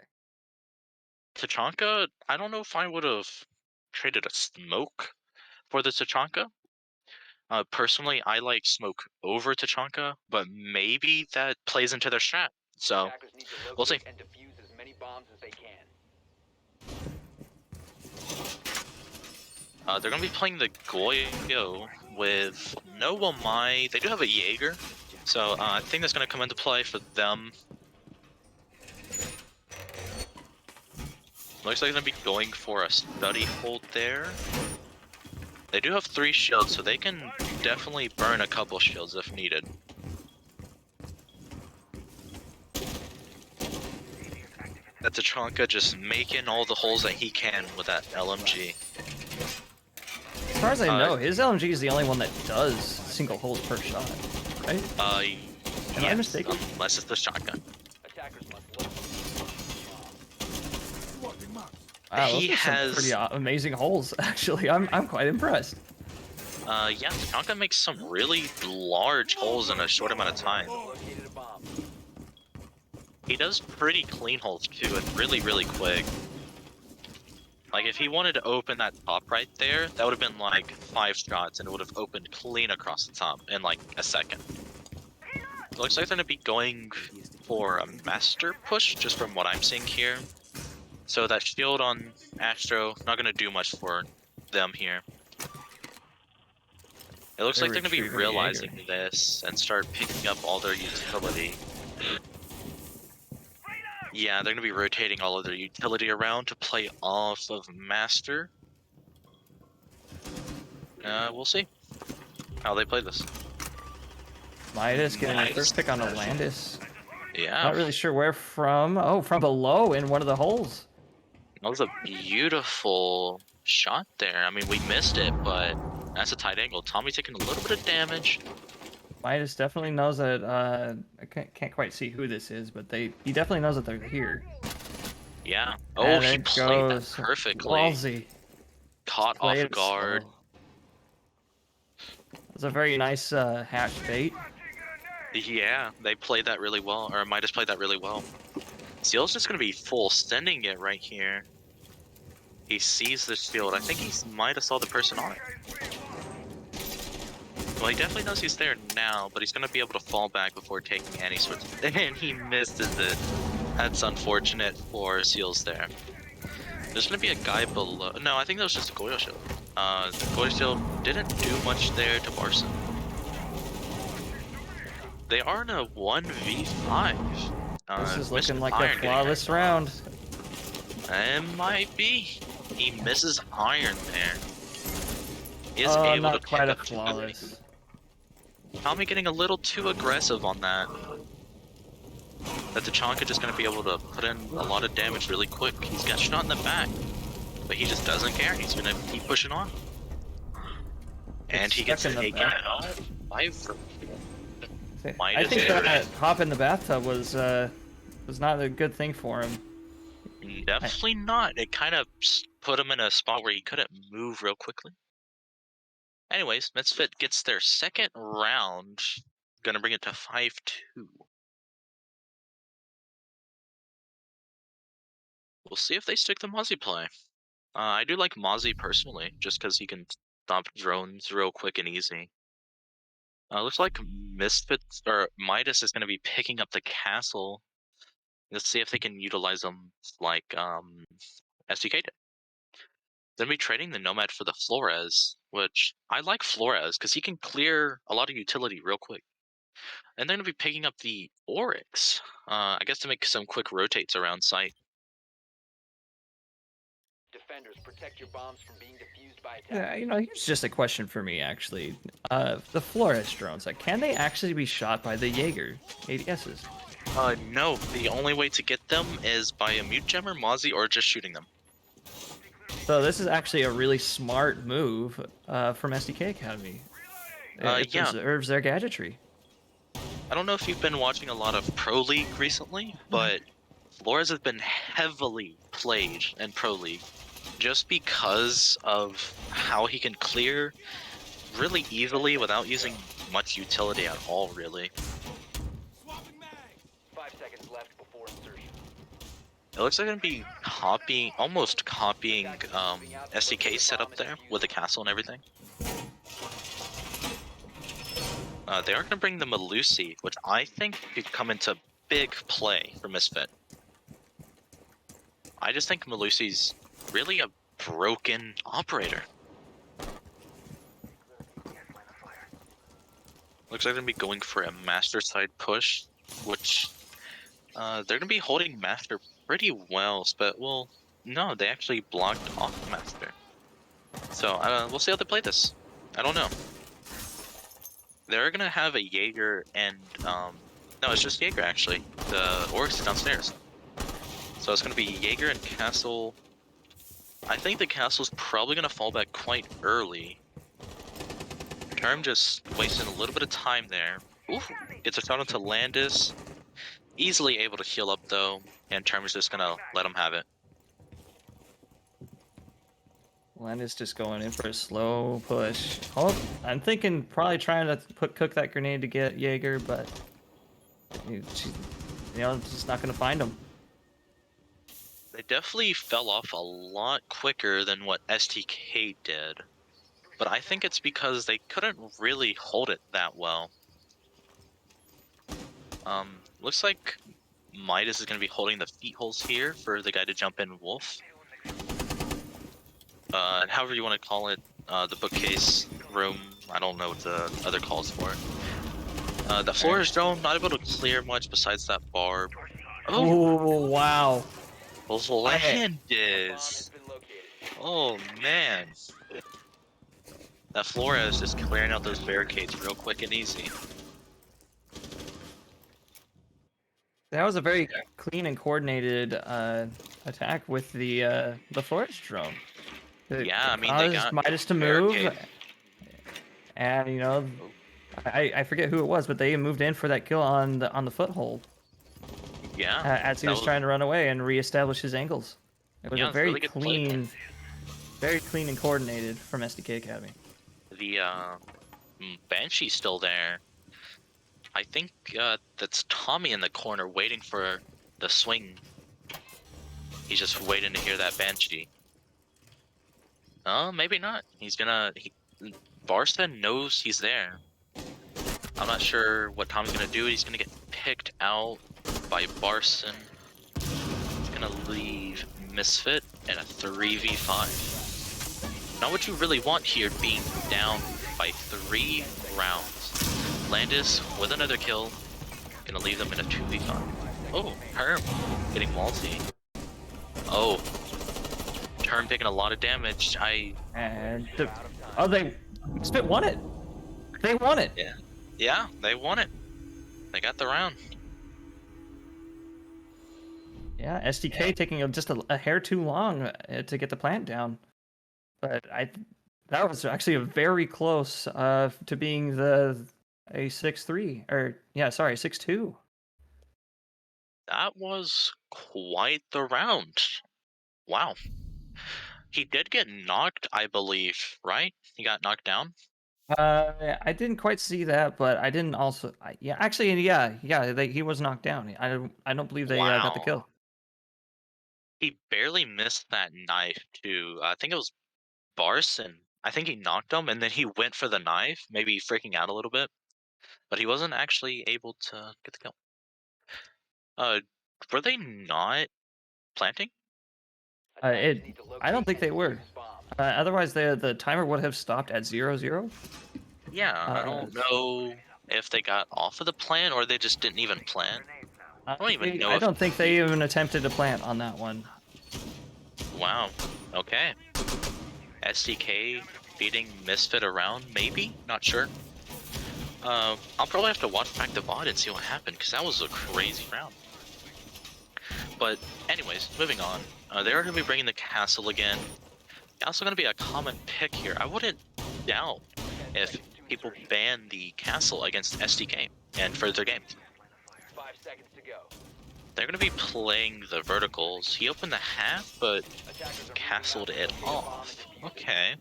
Tachanka, I don't know if I would have traded a smoke for the Tachanka. Personally, I like smoke over Tachanka, but maybe that plays into their strat. So Attackers need to we'll see. locate and defuse as many bombs as they can. They're gonna be playing the Goyo with no Wamai. They do have a Jaeger, so I think that's gonna come into play for them. Looks like they're gonna be going for a study hold there. They do have 3 shields, so they can definitely burn a couple shields if needed. That's a Tachanka just making all the holes that he can with that LMG. As far as I know, his LMG is the only one that does single holes per shot, right? Am I mistaken? Unless it's the shotgun. Attackers must locate. Wow, those He are some has- pretty amazing holes. Actually, I'm quite impressed. Yeah, Tachanka makes some really large holes in a short amount of time. Located a bomb. He does pretty clean holes too, and really, really quick. Like, if he wanted to open that top right there, that would have been like 5 shots, and it would have opened clean across the top in like a second. It looks like they're gonna be going for a master push, just from what I'm seeing here. So that shield on Astro, not gonna do much for them here. It looks like they're gonna be retrieving realizing Jaeger. this and start picking up all their utility. Yeah, they're gonna be rotating all of their utility around to play off of Master. We'll see how they play this. Midas getting a Nice. first pick on Atlantis. Yeah, Not really sure where from. Oh, from below in one of the holes. that was a beautiful shot there. I mean, we missed it, but that's a tight angle. Tommy taking a little bit of damage. Midas definitely knows that. I can't quite see who this is, but he definitely knows that they're here. Yeah. Oh, And he it played that goes perfectly. ballsy. Caught Play off it guard. slow. It was a very nice hash bait. Yeah, they played that really well, or Midas played that really well. Seal's just gonna be full sending it right here. He sees the shield. I think he might have saw the person on it. Well, he definitely knows he's there now, but he's gonna be able to fall back before taking any sort of... And he misses it. That's unfortunate for Seals there. There's gonna be a guy below... No, I think that was just a Goyo shield. Goyo shield didn't do much there to Barson. They are in a 1v5. This is looking Mr. like Iron a getting flawless that round. It might be. He misses Iron there. He is Oh, able not to pick quite a up two. flawless. Tommy getting a little too aggressive on that. That Tachanka just gonna be able to put in a lot of damage really quick. He's got shot in the back, but he just doesn't care. He's gonna keep pushing on. And It's he gets stuck in the taken back. out by I Midas think there. that hop in the bathtub was not a good thing for him. Definitely not. It kind of put him in a spot where he couldn't move real quickly. Anyways, Misfit gets their second round. Gonna bring it to 5-2. We'll see if they stick the Mozzie play. I do like Mozzie personally, just because he can stop drones real quick and easy. Looks like Misfits or Midas is gonna be picking up the castle. Let's see if they can utilize them like SDK did. Then we trading the Nomad for the Flores, which I like Flores because he can clear a lot of utility real quick. And they're gonna be picking up the Oryx, I guess to make some quick rotates around site. Defenders, protect your bombs from being defused by Yeah, attackers. here's just a question for me actually. The Flores drones, like, can they actually be shot by the Jaeger ADSs? No, the only way to get them is by a mute gemmer, Mozzie, or just shooting them. So this is actually a really smart move from SDK Academy. It Yeah. preserves their gadgetry. I don't know if you've been watching a lot of Pro League recently, but Flores has been heavily played in Pro League just because of how he can clear really easily without using much utility at all, really. 5 seconds left before insertion. It looks like I'm gonna be copying, almost copying SDK setup there with the castle and everything. They are gonna bring the Melusi, which I think could come into big play for Misfit. I just think Melusi's really a broken operator. Looks like they're gonna be going for a master side push, which they're gonna be holding master pretty well, but well, no, they actually blocked off master. So we'll see how they play this. I don't know. They're gonna have a Jaeger and no, it's just Jaeger actually. The orcs downstairs. So it's gonna be Jaeger and castle. I think the castle's probably gonna fall back quite early. Term just wasting a little bit of time there. Ooh, gets a shot onto Landis. Easily able to heal up though, and Term is just gonna let him have it. Landis just going in for a slow push. Oh, I'm thinking probably trying to cook that grenade to get Jaeger, but just not gonna find him. They definitely fell off a lot quicker than what STK did, but I think it's because they couldn't really hold it that well. Looks like Midas is gonna be holding the feet holes here for the guy to jump in Wolf. However you want to call it, the bookcase room. I don't know what the other calls for it. The floor is drone, not able to clear much besides that barb. Oh wow! Those Landis. Oh man, that Flora is just clearing out those barricades real quick and easy. That was a very clean and coordinated attack with the forest drone. Yeah, I mean they got Midas to move, and I forget who it was, but they moved in for that kill on the foothold. Yeah, as he was trying to run away and reestablish his angles. It was a very really clean, and coordinated from SDK Academy. The Banshee's still there. I think that's Tommy in the corner waiting for the swing. He's just waiting to hear that Banshee. Oh, maybe not. He's gonna. Barson knows he's there. I'm not sure what Tommy's gonna do. He's gonna get picked out by Barson. He's gonna leave Misfit in a 3v5. Not what you really want here, being down by 3 rounds. Landis with another kill. Gonna leave them in a 2v5. Oh, Herm getting multi. Oh. Term taking a lot of damage. Spit won it. They won it. Yeah, they won it. They got the round. Yeah, SDK taking just a hair too long to get the plant down, but that was actually a very close to being a 6-3 or 6-2. That was quite the round. Wow. He did get knocked, I believe, right? He got knocked down? I didn't quite see that, but I didn't also... he was knocked down. I don't believe they got the kill. He barely missed that knife, too. I think it was Barson. I think he knocked him, and then he went for the knife, maybe freaking out a little bit. But he wasn't actually able to get the kill. Were they not planting? I don't think they were. Otherwise, the timer would have stopped at 0-0. Yeah, I don't know if they got off of the plant or they just didn't even plant. I don't even know. I don't think they even attempted to plant on that one. Wow. Okay. SDK beating Misfit around, maybe? Not sure. I'll probably have to watch back the VOD and see what happened, because that was a crazy round. But anyways, moving on. They are going to be bringing the castle again. Also going to be a common pick here. I wouldn't doubt if people ban the castle against SDK and further games. 5 seconds to go. They're going to be playing the verticals. He opened the half, but Attackers are castled moving out it to locate a bomb off. and defuse it. Okay.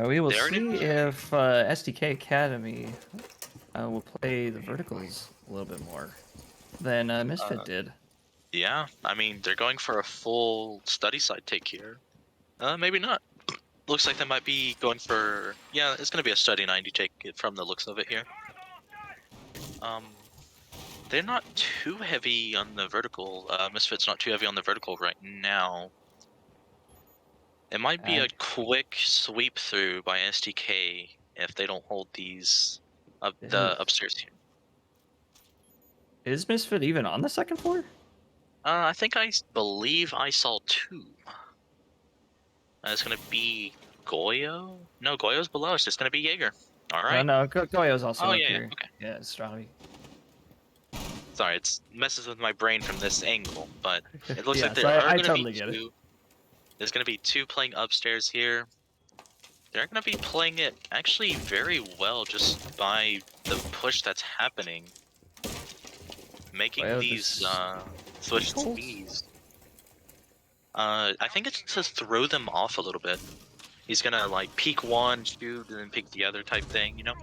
We will They already- see if SDK Academy will play the verticals a little bit more than Misfit did. Yeah, I mean, they're going for a full study side take here. Maybe not. Looks like they might be going for... Yeah, it's going to be a study 90 take from the looks of it here. They're not too heavy on the vertical. Misfit's not too heavy on the vertical right now. It might be a quick sweep through by STK if they don't hold these the upstairs here. Is Misfit even on the second floor? I think believe I saw 2. It's gonna be Goyo? No, Goyo's below. It's just gonna be Jaeger. All right. No, Goyo's also Oh, up yeah, here. okay. Yeah, it's Stravi. Sorry, it messes with my brain from this angle, but it looks Yeah, like there so are I gonna totally be get it. 2. There's gonna be 2 playing upstairs here. They're gonna be playing it actually very well just by the push that's happening. Making Wow, these this- switch Goals? speeds. I think it's to throw them off a little bit. He's gonna like peek one, shoot, and then peek the other type thing, you know?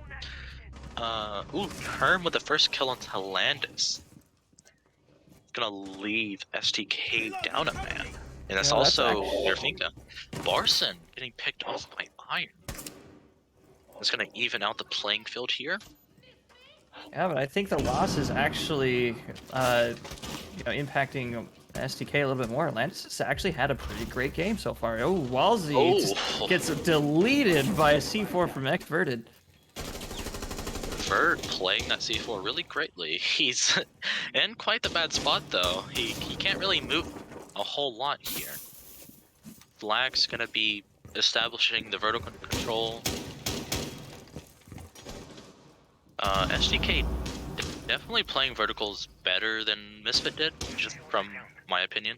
Ooh, Herm with the first kill on Talandis. Gonna leave STK down a man. And that's Yeah, that's also actually- their Finka. Barson getting picked off by Iron. It's gonna even out the playing field here. Yeah, but I think the loss is actually, impacting SDK a little bit more. Atlantis has actually had a pretty great game so far. Oh, Walsey just gets deleted by a C4 from Exverted. Vert playing that C4 really greatly. He's in quite the bad spot though. He can't really move a whole lot here. Flag's gonna be establishing the vertical control. SDK definitely playing verticals better than Misfit did, just from my opinion.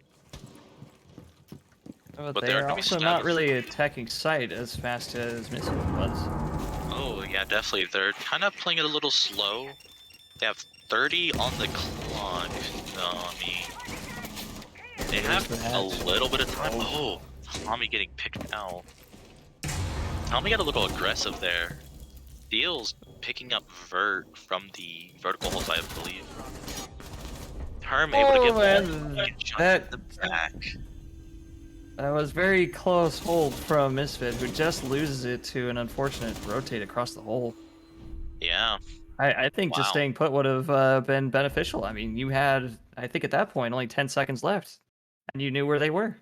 But But they they're are gonna be also not established. really attacking site as fast as Misfit was. Oh yeah, definitely. They're kind of playing it a little slow. They have 30 on the clock. They have a little bit of time. Oh, Tommy getting picked out. Tommy got a little aggressive there. Deal's picking up Vert from the vertical holes, I believe. Herm able to get one shot in the back. That was very close hold from Misfit, who just loses it to an unfortunate rotate across the hole. Yeah. I think just Wow. staying put would have been beneficial. I mean, you had, I think at that point, only 10 seconds left, and you knew where they were.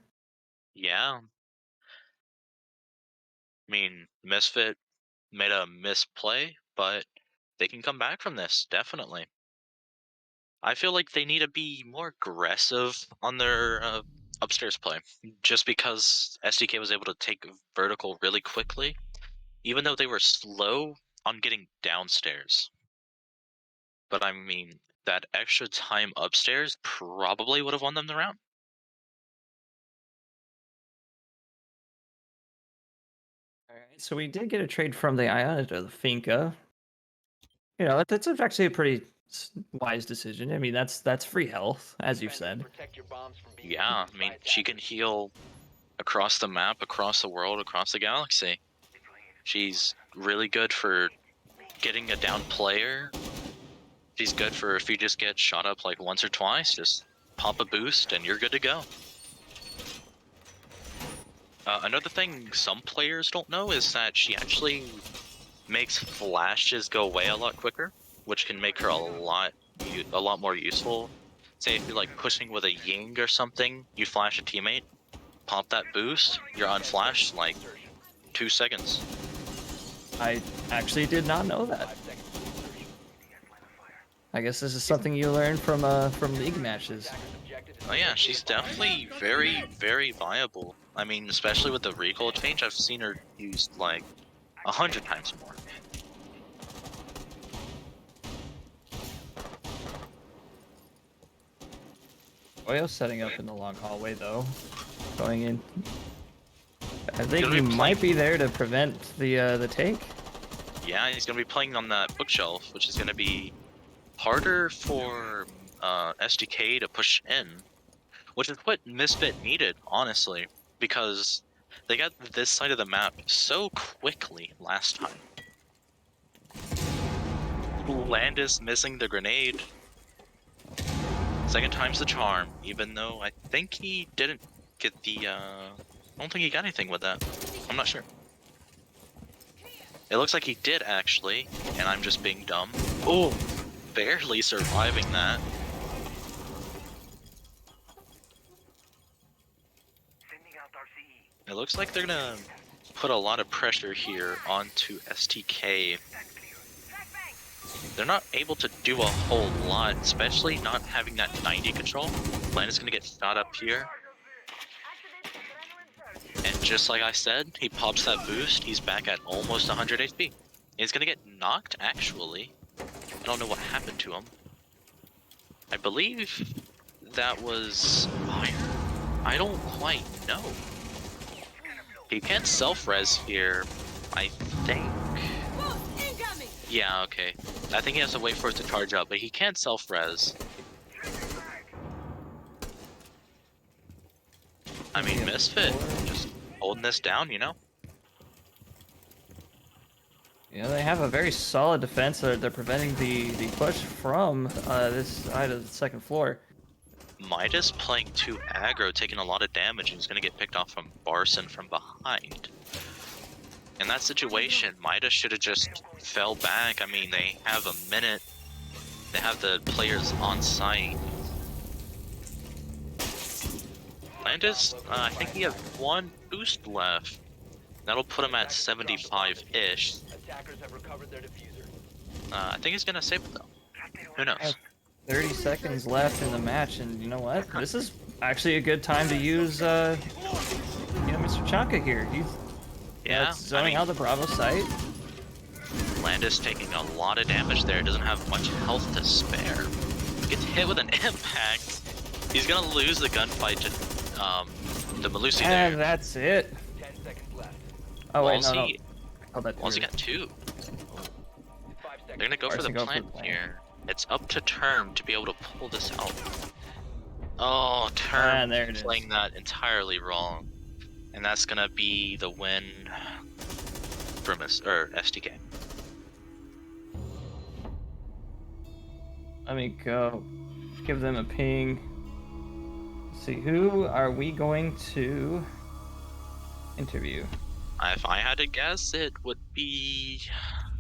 Yeah. I mean, Misfit made a misplay, but they can come back from this, definitely. I feel like they need to be more aggressive on their upstairs play, just because SDK was able to take vertical really quickly, even though they were slow on getting downstairs. But I mean, that extra time upstairs probably would have won them the round. All right, so we did get a trade from the Iona to the Finka. You know, that's actually a pretty wise decision. I mean, that's free health, as you've said. Protect your bombs from being Yeah, used I mean, by she can attackers. heal across the map, across the world, across the galaxy. She's really good for getting a down player. She's good for if you just get shot up like once or twice, just pop a boost and you're good to go. Another thing some players don't know is that she actually makes flashes go away a lot quicker, which can make her a lot more useful. Say if you're like pushing with a Ying or something, you flash a teammate, pop that boost, you're unflashed in like 2 seconds. I actually did not know that. 5 seconds to insertion. I guess this is something you learned from league matches. Attackers objective is Oh yeah, to she's locate a bomb. definitely very, very viable. I mean, especially with the recoil change, I've seen her used like 100 times more. Oyo setting up in the long hallway though, going in. I think gonna he be might be playing- there to prevent the take. Yeah, he's gonna be playing on that bookshelf, which is gonna be harder for SDK to push in, which is what Misfit needed, honestly, because they got this side of the map so quickly last time. Landis missing the grenade. Second time's the charm, even though I think he didn't get the I don't think he got anything with that. I'm not sure. It looks like he did actually, and I'm just being dumb. Oh, barely surviving that. It looks like they're gonna put a lot of pressure here onto STK. They're not able to do a whole lot, especially not having that 90 control. Landis gonna get shot up here. And just like I said, he pops that boost, he's back at almost 100 HP. He's gonna get knocked, actually. I don't know what happened to him. I believe that was fire? I don't quite know. He can self-res here, I think. Yeah, okay. I think he has to wait for it to charge up, but he can self-res. I mean, Misfit just holding this down, you know? Yeah, they have a very solid defense. They're preventing the push from this side of the second floor. Midas playing too aggro, taking a lot of damage, and he's gonna get picked off from Barson from behind. In that situation, Midas should have just fell back. I mean, they have a minute. They have the players on site. Landis, I think he has one boost left. That'll put him at 75-ish. Attackers have recovered their diffuser. I think he's gonna save it though. Who knows? 30 seconds left in the match, and you know what? This is actually a good time to use, Mr. Chanka here. He's Yeah, zoning out the Bravo site. Landis taking a lot of damage there. Doesn't have much health to spare. Gets hit with an impact. He's gonna lose the gunfight to Malusi there. And that's it. 10 seconds left. Oh wait, no, no. Walsey, Oh, that Walsey got two. 5 seconds. They're gonna go for the Barson go for plant the plant. here. It's up to Term to be able to pull this out. Oh, And Term there it is. playing that entirely wrong. And that's gonna be the win for STK. Let me go give them a ping. Let's see, who are we going to interview? If I had to guess, it would be...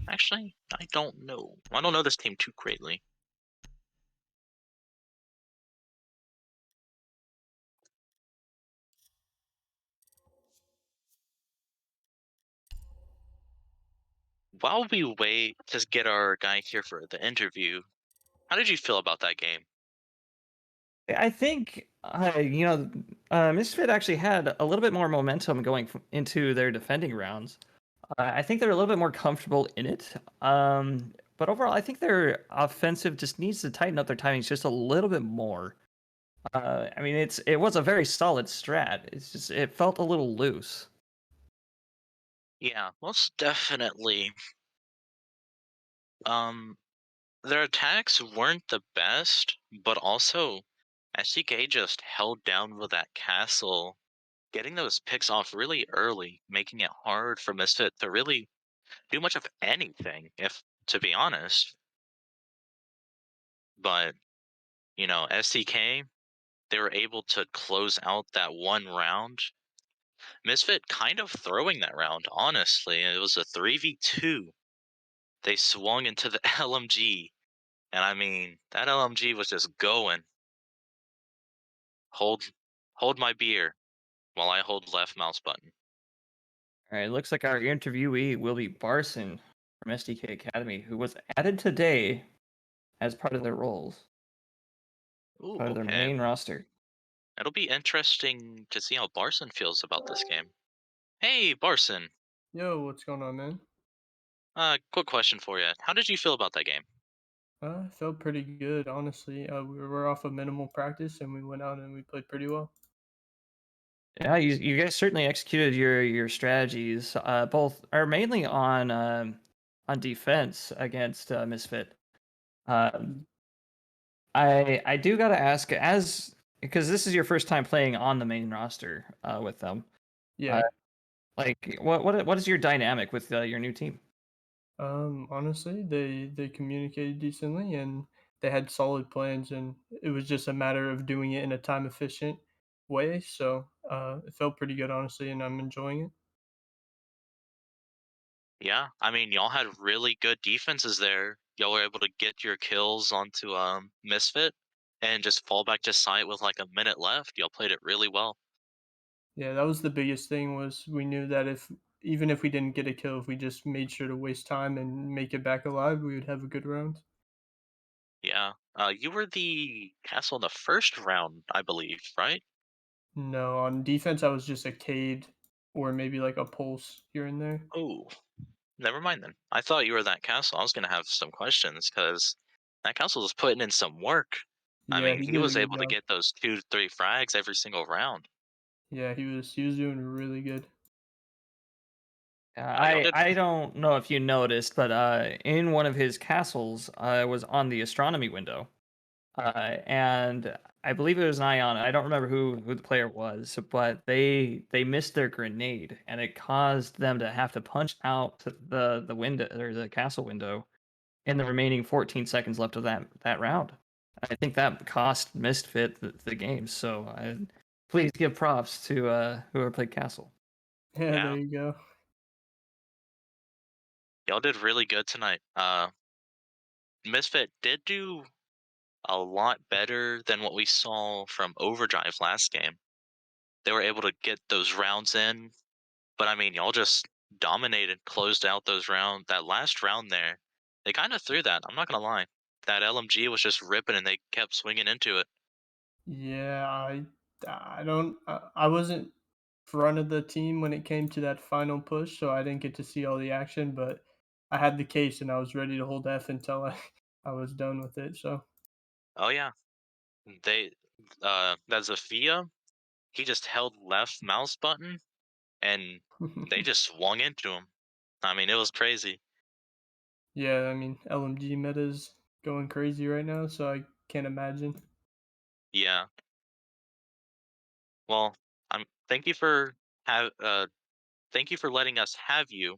Actually, I don't know. I don't know this team too greatly. While we wait to get our guy here for the interview, how did you feel about that game? I think, Misfit actually had a little bit more momentum going into their defending rounds. I think they're a little bit more comfortable in it. But overall, I think their offensive just needs to tighten up their timings just a little bit more. I mean, it was a very solid strat. It's just it felt a little loose. Yeah, most definitely. Their attacks weren't the best, but also SCK just held down with that castle, getting those picks off really early, making it hard for Misfit to really do much of anything, if to be honest. But, SCK, they were able to close out that one round. Misfit kind of throwing that round, honestly. It was a 3v2. They swung into the LMG. And I mean, that LMG was just going. Hold my beer while I hold left mouse button. All right, looks like our interviewee will be Barson from SDK Academy, who was added today as part of their roles, Ooh, part of their okay. main roster. It'll be interesting to see how Barson feels about this game. Hey, Barson. Yo, what's going on, man? Quick question for you. How did you feel about that game? Felt pretty good, honestly. We were off of minimal practice and we went out and we played pretty well. Yeah, you guys certainly executed your strategies, both are mainly on defense against Misfit. Um, I do gotta ask, as because this is your first time playing on the main roster with them. Uh, Yeah. like, what is your dynamic with your new team? Honestly, they communicated decently and they had solid plans, and it was just a matter of doing it in a time efficient way. So it felt pretty good, honestly, and I'm enjoying it. Yeah, I mean, y'all had really good defenses there. Y'all were able to get your kills onto Misfit and just fall back to site with like a minute left. Y'all played it really well. Yeah, that was the biggest thing. Was we knew that if even if we didn't get a kill, if we just made sure to waste time and make it back alive, we would have a good round. Yeah. You were the castle in the first round, I believe, right? No, on defense, I was just a Cade or maybe like a pulse here and there. Oh, never mind then. I thought you were that castle. I was gonna have some questions because that castle was putting in some work. I Yeah, mean, he he did a was good able to job. get those 2 to 3 frags every single round. Yeah, he was doing really good. Y'all did. I don't know if you noticed, but in one of his castles was on the astronomy window. And I believe it was an Ion. I don't remember who the player was, but they missed their grenade, and it caused them to have to punch out the window or the castle window in the remaining 14 seconds left of that round. I think that cost Misfit the game. So please give props to whoever played Castle. Yeah, there Yeah, you go. y'all did really good tonight. Misfit did do a lot better than what we saw from Overdrive last game. They were able to get those rounds in, but I mean, y'all just dominated, closed out those round. That last round there, they kind of threw that. I'm not gonna lie. That LMG was just ripping, and they kept swinging into it. Yeah, I don't I wasn't front of the team when it came to that final push, so I didn't get to see all the action, but I had the case and I was ready to hold F until I I was done with it. So Oh yeah, they that Zafia, he just held left mouse button, and they just swung into him. I mean, it was crazy. yeah, I mean LMG meta's going crazy right now, so I can't imagine. Yeah. Well, thank you for have thank you for letting us have you.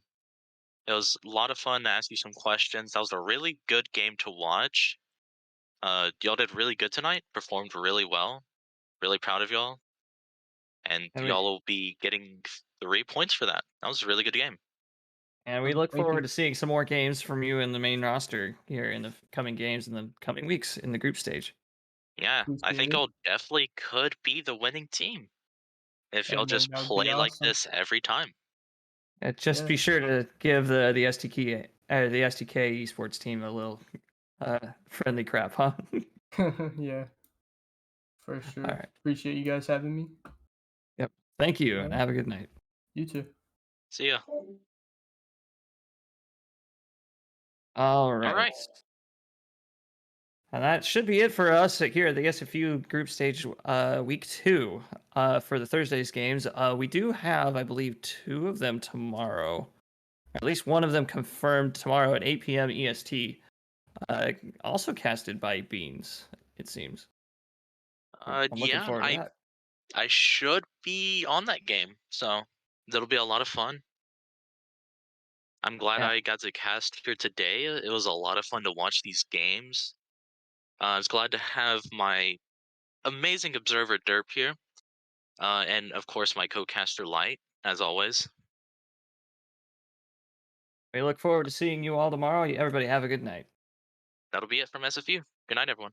It was a lot of fun to ask you some questions. That was a really good game to watch. Y'all did really good tonight. Performed really well. Really proud of y'all, and And we y'all will be getting 3 points for that. That was a really good game. and we look Thank forward you. to seeing some more games from you in the main roster here in the coming games in the coming weeks in the group stage. Yeah, I Appreciate think it. y'all definitely could be the winning team if Hey y'all man, just that would be play like awesome. this every time. Just Yeah. be sure to give the STK esports team a little friendly crap, huh? Yeah, for All sure. right. Appreciate you guys having me. Yep. Thank you, and Yeah. have a good night. You too. See ya. All All right. right. And that should be it for us here at the SFU group stage week 2 for the Thursday's games. We do have, I believe, 2 of them tomorrow. At least one of them confirmed tomorrow at 8 p.m. EST. Also casted by Beans, it seems. I'm looking Yeah, forward to that. I should be on that game, so that'll be a lot of fun. I'm glad Yeah. I got to cast here today. It was a lot of fun to watch these games. I was glad to have my amazing observer Derp here, and of course my co-caster Light, as always. We look forward to seeing you all tomorrow. Everybody have a good night. That'll be it from SFU. Good night, everyone.